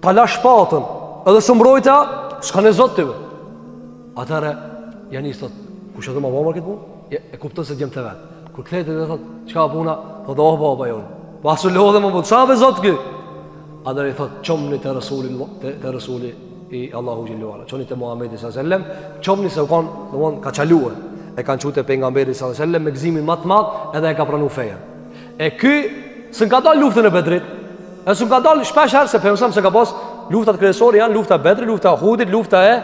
ta la shpatën, edhe së mbrojta, s'ka në zot të me. Atëre, Janis thot, kush edhe ma vamar këtë punë? E kuptën se djemë të vetë. Kur këthejt e dhe thot, qka puna? Thot, oh baba jonë, pasu lodhe më punë, sa dhe zot kë? Atëre i thot, qomni të Rasuli i Allahu Gjelluala, qomni të Muhammedi s.a.s. Qomni se u kanë, dhe mon, ka qaluë, e kanë qute pejgamberi s.a.s. me gëzimin matë madh edhe e ka pranu feja. E ky, së nga dalë luftën e Bedrit, e së nga dalë shpesh herë, se përmësam se ka pas luftat kryesore janë lufta e Bedrit, lufta e Uhudit, lufta e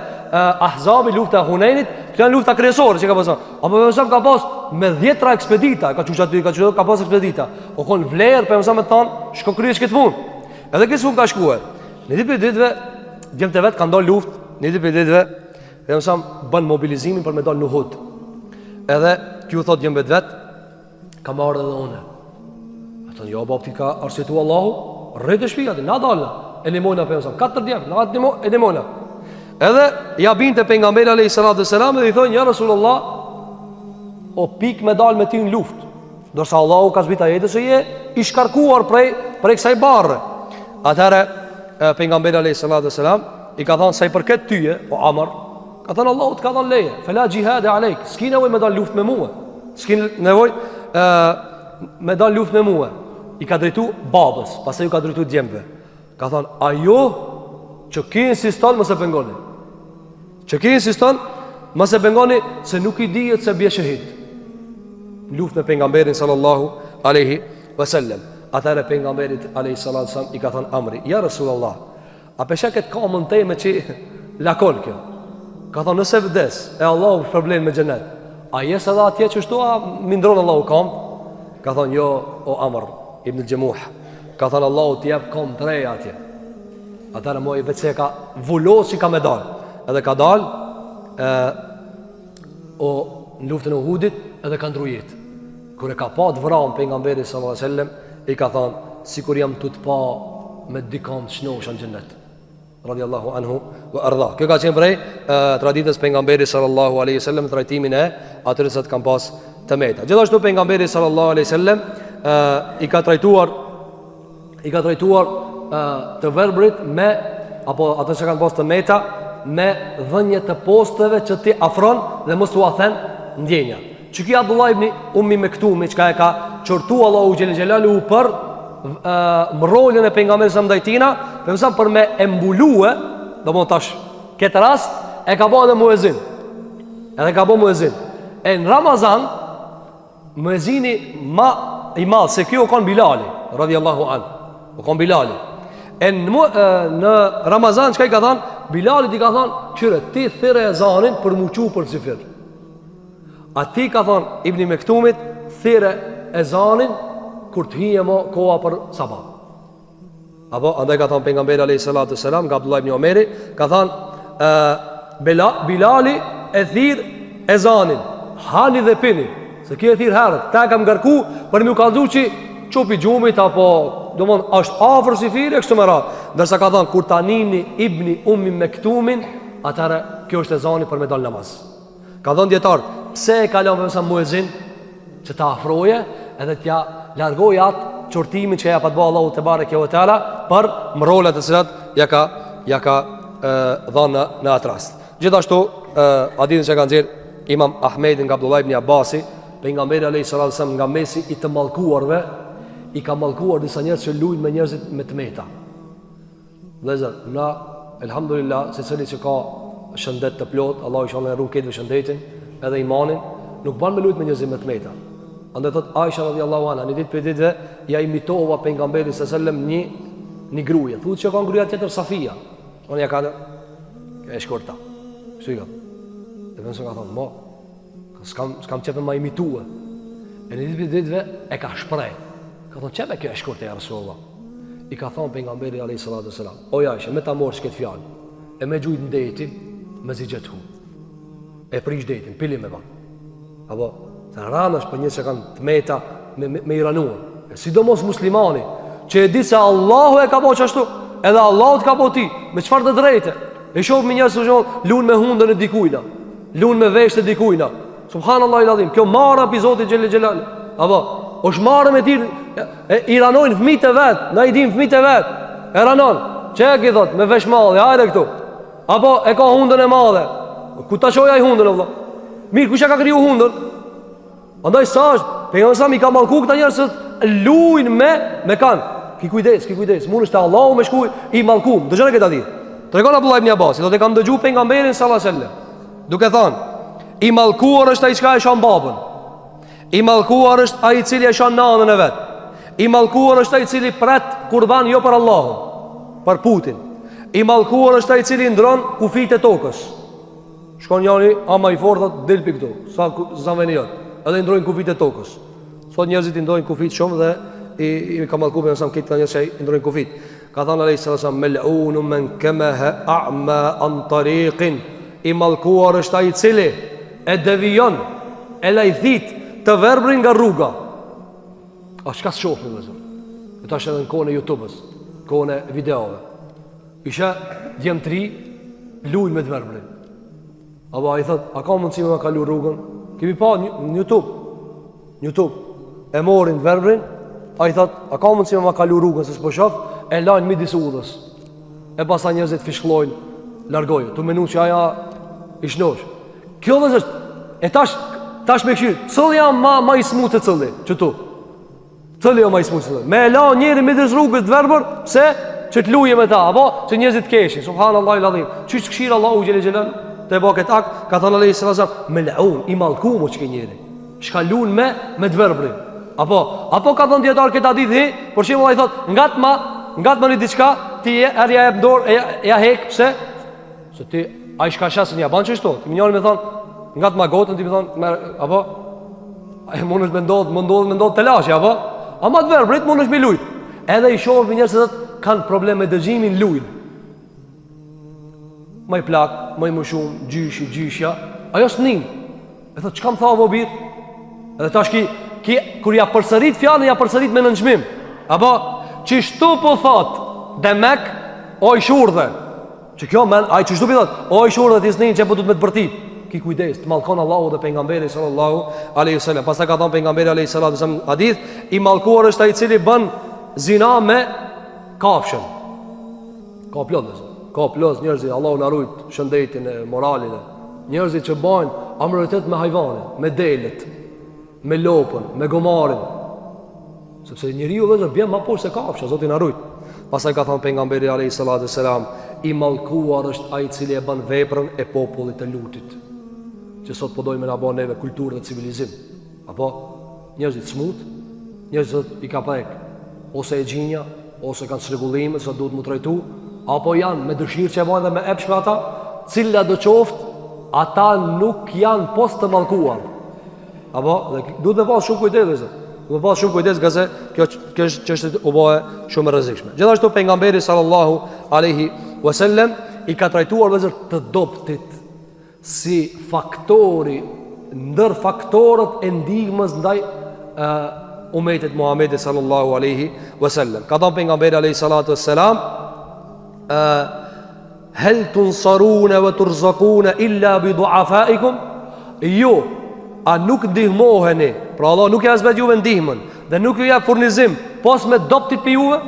Ahzabi, lufta e Hunenit, që janë lufta kryesore që ka pasur. Apo përmësam ka pas me 10 ekspedita, ka pas ekspedita. O konë vlerë, përmësam me thonë, shko kryes këtë punë. Edhe kësë punë ka shkuar. Në ditë për ditëve, djemë të vetë ka ndonë luft, në ditë për ditëve, përmësam bën mobilizimin për me dalë në Uhud. Edhe kjo thot djemë vetë, ka marrë edhe une. Atën, jo, babti ka arsjetu Allahu, rrët e shpijati, na dalë, e nimojna përmësam, 4 djemë, na atë e nimojna. Edhe, ja binte pejgamberi alayhi salatu selam dhe i thonë, ja Rasulullah, o pik me dalë me ti në luft. Dorsa Allahu ka zbita jetës e je i shkarkuar prej kësaj barre. Atëherë, pejgamberi alayhi salatu selam i ka thonë, sa i përket tyje, o Amr, ka thënë Allahu të ka thënë leje, fela gjihade alejk, s'ki nevoj me dalë luft me muë, s'ki nevoj me dalë luft me muë. I ka drejtu babës, pastaj ju ka drejtu djemve. Ka thënë, ajo që ki insiston mëse pengoni, që ki insiston mëse pengoni, se nuk i dijet se bje shahid. Luft me pejgamberin sallallahu aleyhi vësallem. Atëre pejgamberit aleyhi sallallahu aleyhi sallam i ka thënë Amri, ja Rasulullah, a pesha këtë kamën teme që lakon kjo. Ka thonë, nëse vdes, e Allahu problem me xhenet, a jes edhe atje që shtu, a mindronë Allahu kam? Ka thonë, jo, o Amr ibn al-Jamuh, ka thonë, Allahu t'jep kam 3 atje. Atëra mo i vetë se ka vullos që ka me dalë. Edhe ka dalë në luftën e Uhudit, edhe ka ndru jetë. Kër e ka pa të vranë pejgamberi sallallahu alaihi wasallam, i ka thonë, sikur jam të pa me dikam të shnosha në xhennet. Radiallahu anhu wa arda. Kjo ka qenë prej traditës pejgamberit sallallahu alaihi wasallam, trajtimin e atyre që kanë pas të meta. Gjithashtu pejgamberi sallallahu alaihi wasallam i ka trajtuar të verbrit me, apo ato që kanë pas të meta, me dhënje të posteve që ti afron dhe mos t'u athen ndjenja. Që ki Abdullah ibn Ummi Mektumi, që ka e ka qërtu Allahu Gjellalu për mroljen e pejgamberit sa ndajtina, për me embulue, do më tash, këtë rast, e ka bo edhe muezin. Edhe ka bo muezin. E në Ramazan, muezini ma i madh, se kjo o konë Bilali, radhiyallahu anhu, o konë Bilali. E në Ramazan, që ka i ka thanë, Bilali ti ka thanë, qyre, ti thire e zanin për muqu për cifir. A ti ka thanë, Ibni Mektumit, thire e zanin, kur të hije mo koha për sabah. Apo, andaj ka thanë pejgamberi alayhi salatu selam, nga Abdullah ibn Omeri, ka thanë, Bilali e thirë e zanin, hani dhe pini, se ki e thirë herët, ta kam ngarku për më kalzu që qupi gjumit, apo, do mon, është afër si fire, kështu më ratë. Dërsa ka thanë, kur ta nini Ibni Ummi Mektumin, atëre, kjo është e zani për me dal namaz. Ka thënë djetarë, pse e kalon për mësa muezin, që ta afroje, edhe t'ja largoj atë qortimin që ja pa të bëha Allahu te bareke ve teala për mrolat e cilat ja ka dhënë në atë rast. Gjithashtu hadithin që ka nxjerr Imam Ahmedi nga Abdullah ibn Abbasi, pejgamberi alayhi salatu wasallam nga mesi i të mallkuarve, i ka mallkuar disa njerëz që luajnë me njerëzit me tmeta. Vëllazër, na elhamdulillah secili që ka shëndet të plot, Allahu i shallë rrugë këtë shëndetin edhe imanin, nuk ban me luajt me njerëzit me tmeta. Andaj thot Aisha radhiyallahu anha, në ditë për ditëve ja imitova pejgamberin sallallahu alajhi wasallam një gruaje. Thuhet se ka gruaja tjetër Safia. Unë ja ka e shkorta. Shikoj. Dhe pensoj ka thonë, mo, s'kam qepë ma imitua. E në ditë për ditëve e ka shprej. Ka thonë, qepë kjo e shkorta ja Rasulullah. I ka thonë pejgamberi alayhi salatu wasalam, o Aisha, me ta morsh këtë fjalë, e me gjujt në deti, me zigjet hu. E prish detin, pili me ban. Apo të ranash për njësë që kanë të meta me iranuar. Sidomos muslimani që e di se Allahu e ka po qashtu, edhe Allahu të ka po ti, me qëfar të drejte. E shofë me njësë që lunë me hundën e dikujna, lunë me veshtë e dikujna. Subhanallah i ladhim, kjo marë episodit gjellë gjellë. Apo, është marrë me ti, i ranojnë fëmijët e vet, na i dim fëmijët e vet. E ranon. Çeki thot me vesh madhe, hajde këtu. Apo e ka hundën e madhe. Ku ta shoja i hundën valla? Mirë, kush e ka kriju hundën? Andaj sa pejgamberi sa mi ka mallku këta njerëz luajnë me kan. Ki kujdes. Mund është Allahu me shkuj i mallkum. Dëgjoni këtë ditë. Tregon Abdullah ibn Abbas, do të kam dëgju pejgamberin sallallahu alajhi wasallam, duke thënë, i mallkuar është ai që e shon babën. I mallkuar është ai i cili e shon nanën e vet. I mallkuar është ai i cili pret kurban jo për Allahun, për putin. I mallkuar është ai i cili ndron kufit e tokës. Shkon jani ama i fortë del pikë këtu. Sa vjen jot. Edhe ndrojnë kufit e tokës. Sot njerëzit i ndrojnë kufit shumë dhe i ka mallkuar me sa këtë njerëz që i ndrojnë kufit. Ka thënë alayhi sallam mel'un men kamaha a'ma an tariqin. I mallkuar është ai i cili e devijon, e lajthit të verbrin nga rruga. A çka shohim vëllazër? Këto është edhe në kohën e YouTube-s, kohën e videove. Isha djemtri luaj me të verbrin. Apo ai thot, a ka mundësi me kalu rrugën? Kemi pa në YouTube. E morin të verbrin, ai thot, a ka mundësi me kalu rrugën se s'po shoh? E lajnë midis udhës. E pastaj njerëzit fishkllojnë, largojnë. Tu menu që aja i shnosh. Kjo vëzër, e tash me këshirë, cëllë jam ma i smutë të cëllë, që tu. Cëllë jam ma i smutë të cëllë. Me e la njeri midis rrugës të verbër, pse që të luje me ta, apo që njerëzit keshin. Subhanallahu l-azim. Çish këshirë Allahu xhelel xhelal, te baket ak, ka thënë alayhi sallam, me laun, i mallkuar çka njeri. Shka lun me të verbrin. Apo ka thënë dietar këtë ditë, por shembull ai thot, ngatma në diçka, ti erja e dorë, ja hek, pse? Se ti ai shka shasën ja ban çështo. Ti më njëri më thon, ngatma gotën, ti më thon, apo ai mundesh me ndodh të lash, apo? Ama të verbrit mundesh me lut. Edhe i shoh me njerëz që kanë probleme me dëgjimin lujn. Më i plak, më i shumë, gjyshja. Ajo s'nin. E thot, çka më tha o bir? Edhe tash ki kur ja përsërit fjalën, ja përsërit me nënçmim. Apo çishtu po thot, demek o i shurdhë. Që kjo men, ai çishtu po thot, o i shurdhë ti s'nin që po duhet me të bërtit. Ki kujdes, të mallkon Allahu dhe pejgamberi sallallahu alaihi wasallam. Pastaj ka thënë pejgamberi alaihi salatu wasallam hadith, i mallkuar është ai i cili bën zina me kafshën. Ka plot njerëzit, Allahu na rujt shëndetin e moralin e njerëzit që bajnë amoralitet me hajvanin, me delet, me lopën, me gomarin. Sepse njeriu vetë bën më poshtë se kafsha, Zoti na rujt. Pastaj ka thënë pejgamberi alayhi salatu wasalam, i mallkuar është ai i cili e bën veprën e popullit të lutit. Që sot po dojmë na bën neve kulturë dhe civilizim. Apo njerëzit smut, njerëzit i ka prek ose e gjinja, ose kanë çrregullime se duhet mu trajtu, apo janë me dëshirë që e bajnë dhe me epshme ata, cilla do qoftë, ata nuk janë post të mallkuar. Apo, dhe duhet me pas shumë kujdes, duhet me pas shumë kujdes, gazet kjo çështje u bë shumë e rrezikshme. Gjithashtu pejgamberi sallallahu alaihi wasallam i ka trajtuar vëzër të dobtit si faktori ndër faktorët e ndihmës ndaj umetit Muhamedit sallallahu alaihi wasallam. Ka thënë pejgamberi alaihi salatu wassalam, hel tunsaruna wa turzakuna illa bi duafaikum? Jo, a nuk ndihmoheni? Pra Allah nuk ja zbet juve ndihmën dhe nuk ju jep furnizim pos me doptit për juve?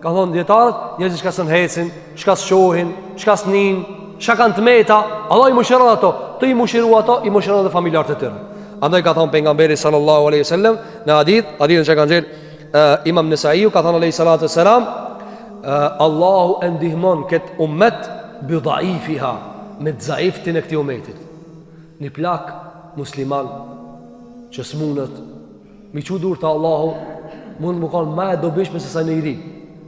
Ka thonë djetarët, njerëzit shka së nhecin, shka së shohin, shka së nin, shka kanë të meta, Allah i mëshiron ato, të i mëshiru ato, i mëshiron dhe familjarët e tërë. Andaj ka thonë pejgamberi sallallahu alaihi wasallam në hadithin që kanë gjerë Imam Nesaiu, ka thonë alaihi salatu wassalam, Allahu e ndihmon këtë ummet bi dhaifiha, me të zaiftin e këti umetit. Një plak musliman që s'munët mi që dur të Allahu, mund më kanë ma e dobishme se sa në i ri,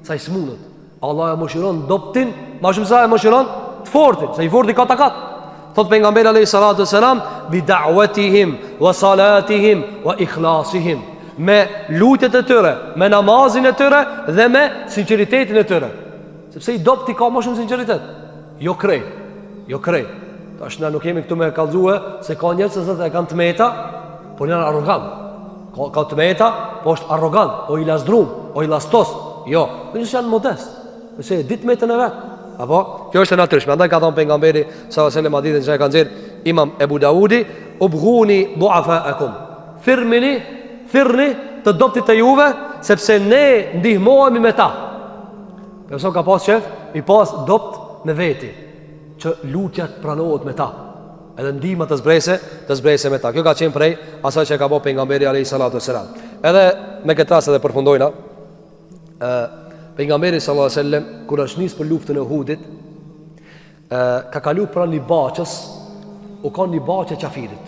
sa i s'munët. Allah e mëshiron doptin, ma shumë sa e mëshiron të fortin, sa i forti kata katë. Thot pejgamberi alayhi salatu wassalam, bi da'watihim wa salatihim wa ikhlasihim, me lutjet e tyre, me namazin e tyre dhe me sinqeritetin e tyre. Sepse i dopti ka më shumë sinqeritet. Jo krej. Tash na nuk kemi këtu me kallëzue se ka njerëz që e kanë tmeta, por janë arrogant. Ka tmeta, po është arrogant, o i lazdrum, o i lastos. Jo, nëse janë modest, nëse e ditë metën e vet. Apo, kjo është e natyrshme. Andaj ka thënë pejgamberi sallallahu alajhi wasallam hadithin që e ka nxjerr Imam Ebu Daudi, ubghuni du'afaakum. Thirni të doptit të juve, sepse ne ndihmohemi me ta. Përso ka pas qef, i pas dopt me veti, që lutja të pranohet me ta, edhe ndihma të zbrese me ta. Kjo ka qenë prej asaj që ka bo pejgamberi alayhi salatu wassalam. Edhe me këtë rast edhe përfundojna, pejgamberi sallallahu alaihi wasallam kur është nis për luftën e Uhudit, ka kalu pranë një baçës, u ka një baçë qafirit.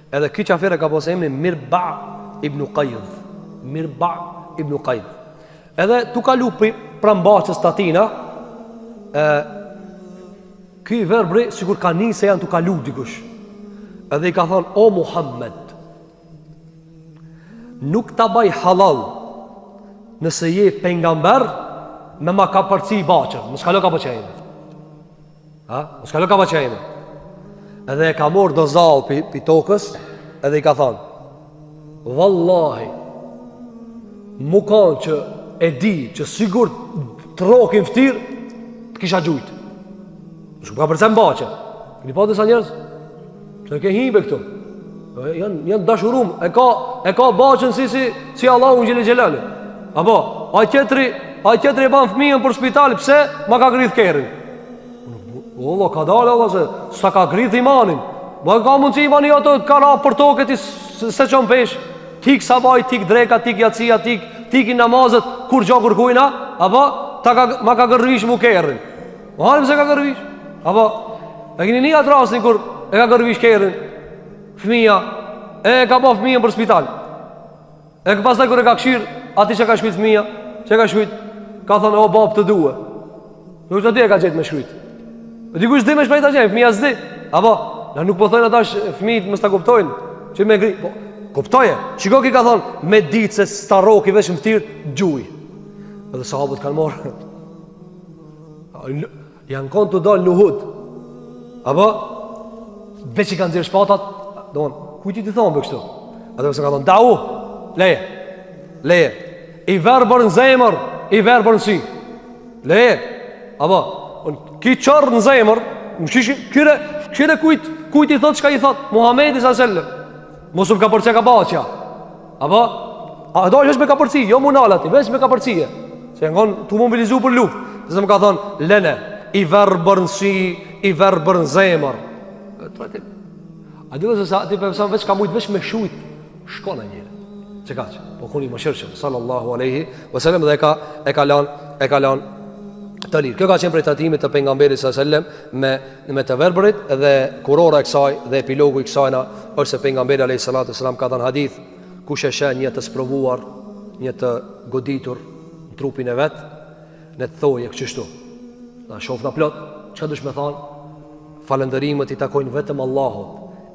Edhe ky qafir e ka pas emrin Mirba ibn Qayd. Mirba ibn Qayd. Edhe tu kalu pranë baçës tatina, ky verbri sikur ka nisë janë tu kalu dikush. Edhe i ka thonë: "O Muhammed, nuk ta baj halal nëse je pejgamber me ma ka përci baçën, mos kalo ka përçajme." Mos kalo ka përçajme. Edhe e ka morë do zall pi tokës, edhe i ka thonë: "Wallahi, mu kanë që e di që sigur të rokin ftir, të kisha gjujt." Nuk ka përcem bache. Këni pa disa njerëz që ke himbe këtu, janë dashurum, e ka baqen si Allahu xhelel xhelali. Apo ai tjetri e ban fëmijën për spital, pse ma ka grith kerrin. Allah ka dalë, Allah se sa ka grith imanin. Ma ka mundësi imani ato ka ra për tokë ti se çon pesh. Tik sabaj, tik dreka, tik jacia, tik i namazet, kur gjo kur kujna, apo ma ka gërvish mu kerrin. Ma halim se ka gërvish. Apo e keni një atë rastin kur e ka gërvish kerrin fëmija, e ka pa fëmijën për spital, e ka pastaj kur e ka këshir ati që ka shkujt fëmija, që ka shkujt, ka thonë: "O bab, të duhe." Nuk të di e ka gjetë me shkujt. E dikush di me shpejt a gjenë, fëmija zdi. Apo, na nuk po thojnë atash fëmijit mës ta kuptojnë, që me gri, po, kuptoje. Shiko ki ka thonë: "Me ditë se staroki vesh më tirë, gjuj." Edhe sahabët kanë morë, janë konë të dalë në Uhud. Apo veç i kanë zirë shpatat, doon, kujti ti thonë për kështu. Atë se ka thonë: "Dau, leje, i verbër në zemër, i verbër në sy. Leje." Apo ki qërë në zemër, kyre kujt i thot çka i thot Muhamedi sallallahu alaihi wasallam. Mos u ka përce ka baçja. Apo a do është me ka përci, jo munalati, veç me ka përcije. Se ngon tu mobilizu për luftë. Se më ka thonë: "Lene, i verbër në sy, i verbër në zemër." A dhe se sa ti përsa veç ka mujtë veç me shujt, shkona njëre. Që ka që? Po kuni më shërshëm, sallallahu aleyhi wasallam, dhe e ka lan të lirë. Kjo ka qenë prej tatimit të pejgamberit sallallahu me të verbërit, dhe kurora e kësaj dhe epilogu i kësajna është se pejgamberi alayhi salatu wasalam ka thënë hadith: "Kush e sheh një të sprovuar, një të goditur në trupin e vet, ne të thojë kështu. Na shoh na plot, çka dush me thon? Falënderimet i takojnë vetëm Allahut,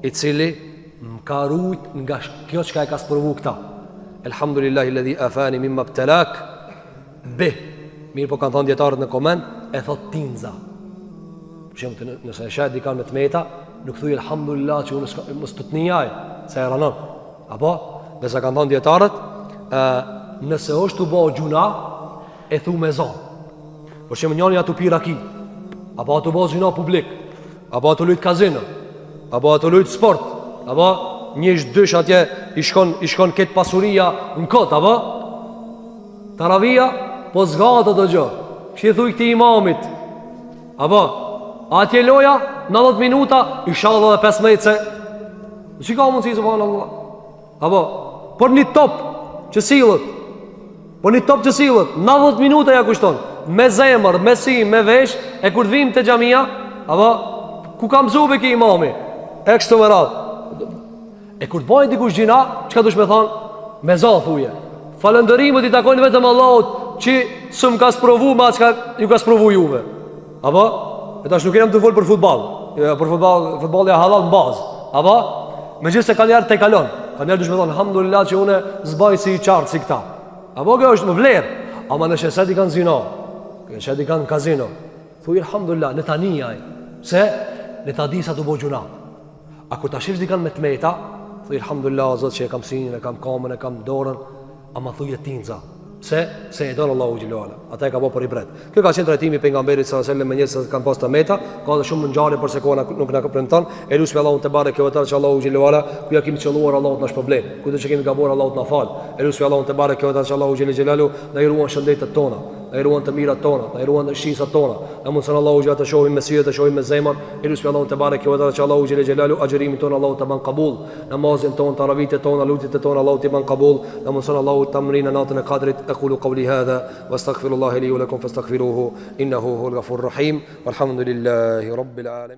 i cili më ka rujt nga kjo çka e ka sprovu këta. Elhamdulillahi alladhi afani mimma ibtalak bih." Mirë po kanë thonë djetarët në koment, e thot tinza. Nëse e shetë dikan me të meta, nuk thuj elhamdulillah që unë mos të njaj, se e ranon. Apo, nëse kanë thonë djetarët, nëse është të bëhë gjuna, e thu me zonë. Por që më njani atu pi raki, apo atu bëhë gjuna publik, apo atu lujtë kazino, apo atu lujtë sport, apo njështë dysh atje i shkon këtë pasuria në këtë, apo taravia, po zgatë të gjë, që i thuj këti imamit, apo atje loja 90 minuta, inshallah dhe 15 se që ka mundësi subhanallah, apo por një top që silët, 90 minuta ja kushton, me zemër, me si, me vesh, e kur të vim të gjamia, apo ku kam zube ki imami, e kështu më radhë, e kur të bojnë dikush gjina, që ka dush me thonë, me za thuje, falëndërimët i takojnë vetëm Allahut, që së më ka sprovu ma që ka ju ka sprovu juve. Apo? E tash nuk jenem të folë për futbal. Për futbal e halal në bazë. Apo? Me gjithë se ka njerë të i kalon. Ka njerë dush me thonë, alhamdulillah që une zbaj si i qartë si këta. Apo kjo është më vlerë. Ama në sheset i kanë zino, në sheset i kanë kazino, thuj alhamdulillah, në ta njaj. Se? Në ta di sa të bo gjuna. A kur ta shifës di kanë me të meta, thuj alhamdulillah, zotë që e kam sinjën, e kam kamën, e kam dorën, ama thuj e tinza. se e don Allahu xhelalu ala. Ata e ka bërë për ibret. Kjo ka qenë trajtimi i pejgamberit sallallahu alajhi wasallam me njerëz që kanë pas të meta, ka edhe shumë ngjarje për se koha nuk na premton. Elusme Allahu te bareke ve teala që Allahu xhelalu ala, ku ja kemi çelluar Allahut nash problem. Ku do të kemi gabuar Allahut na fal. Elusme Allahu te bareke ve teala që Allahu xhelalu na i ruan shëndetet tona, na i ruan të mirat tona, na i ruan shisat tona. Na mundson Allahu xhelalu të shohim me syre, të shohim me zemër. Elusme Allahu te bareke ve teala që Allahu xhelalu ajrimin ton Allahu të ban qabul. Namazin ton, taravitet tona, lutjet tona Allahu të ban qabul. Na mundson Allahu të amrina natën e Kadrit. Aqulu qawli hadha واستغفر الله لي ولكم فاستغفروه إنه هو الغفور الرحيم والحمد لله رب العالمين.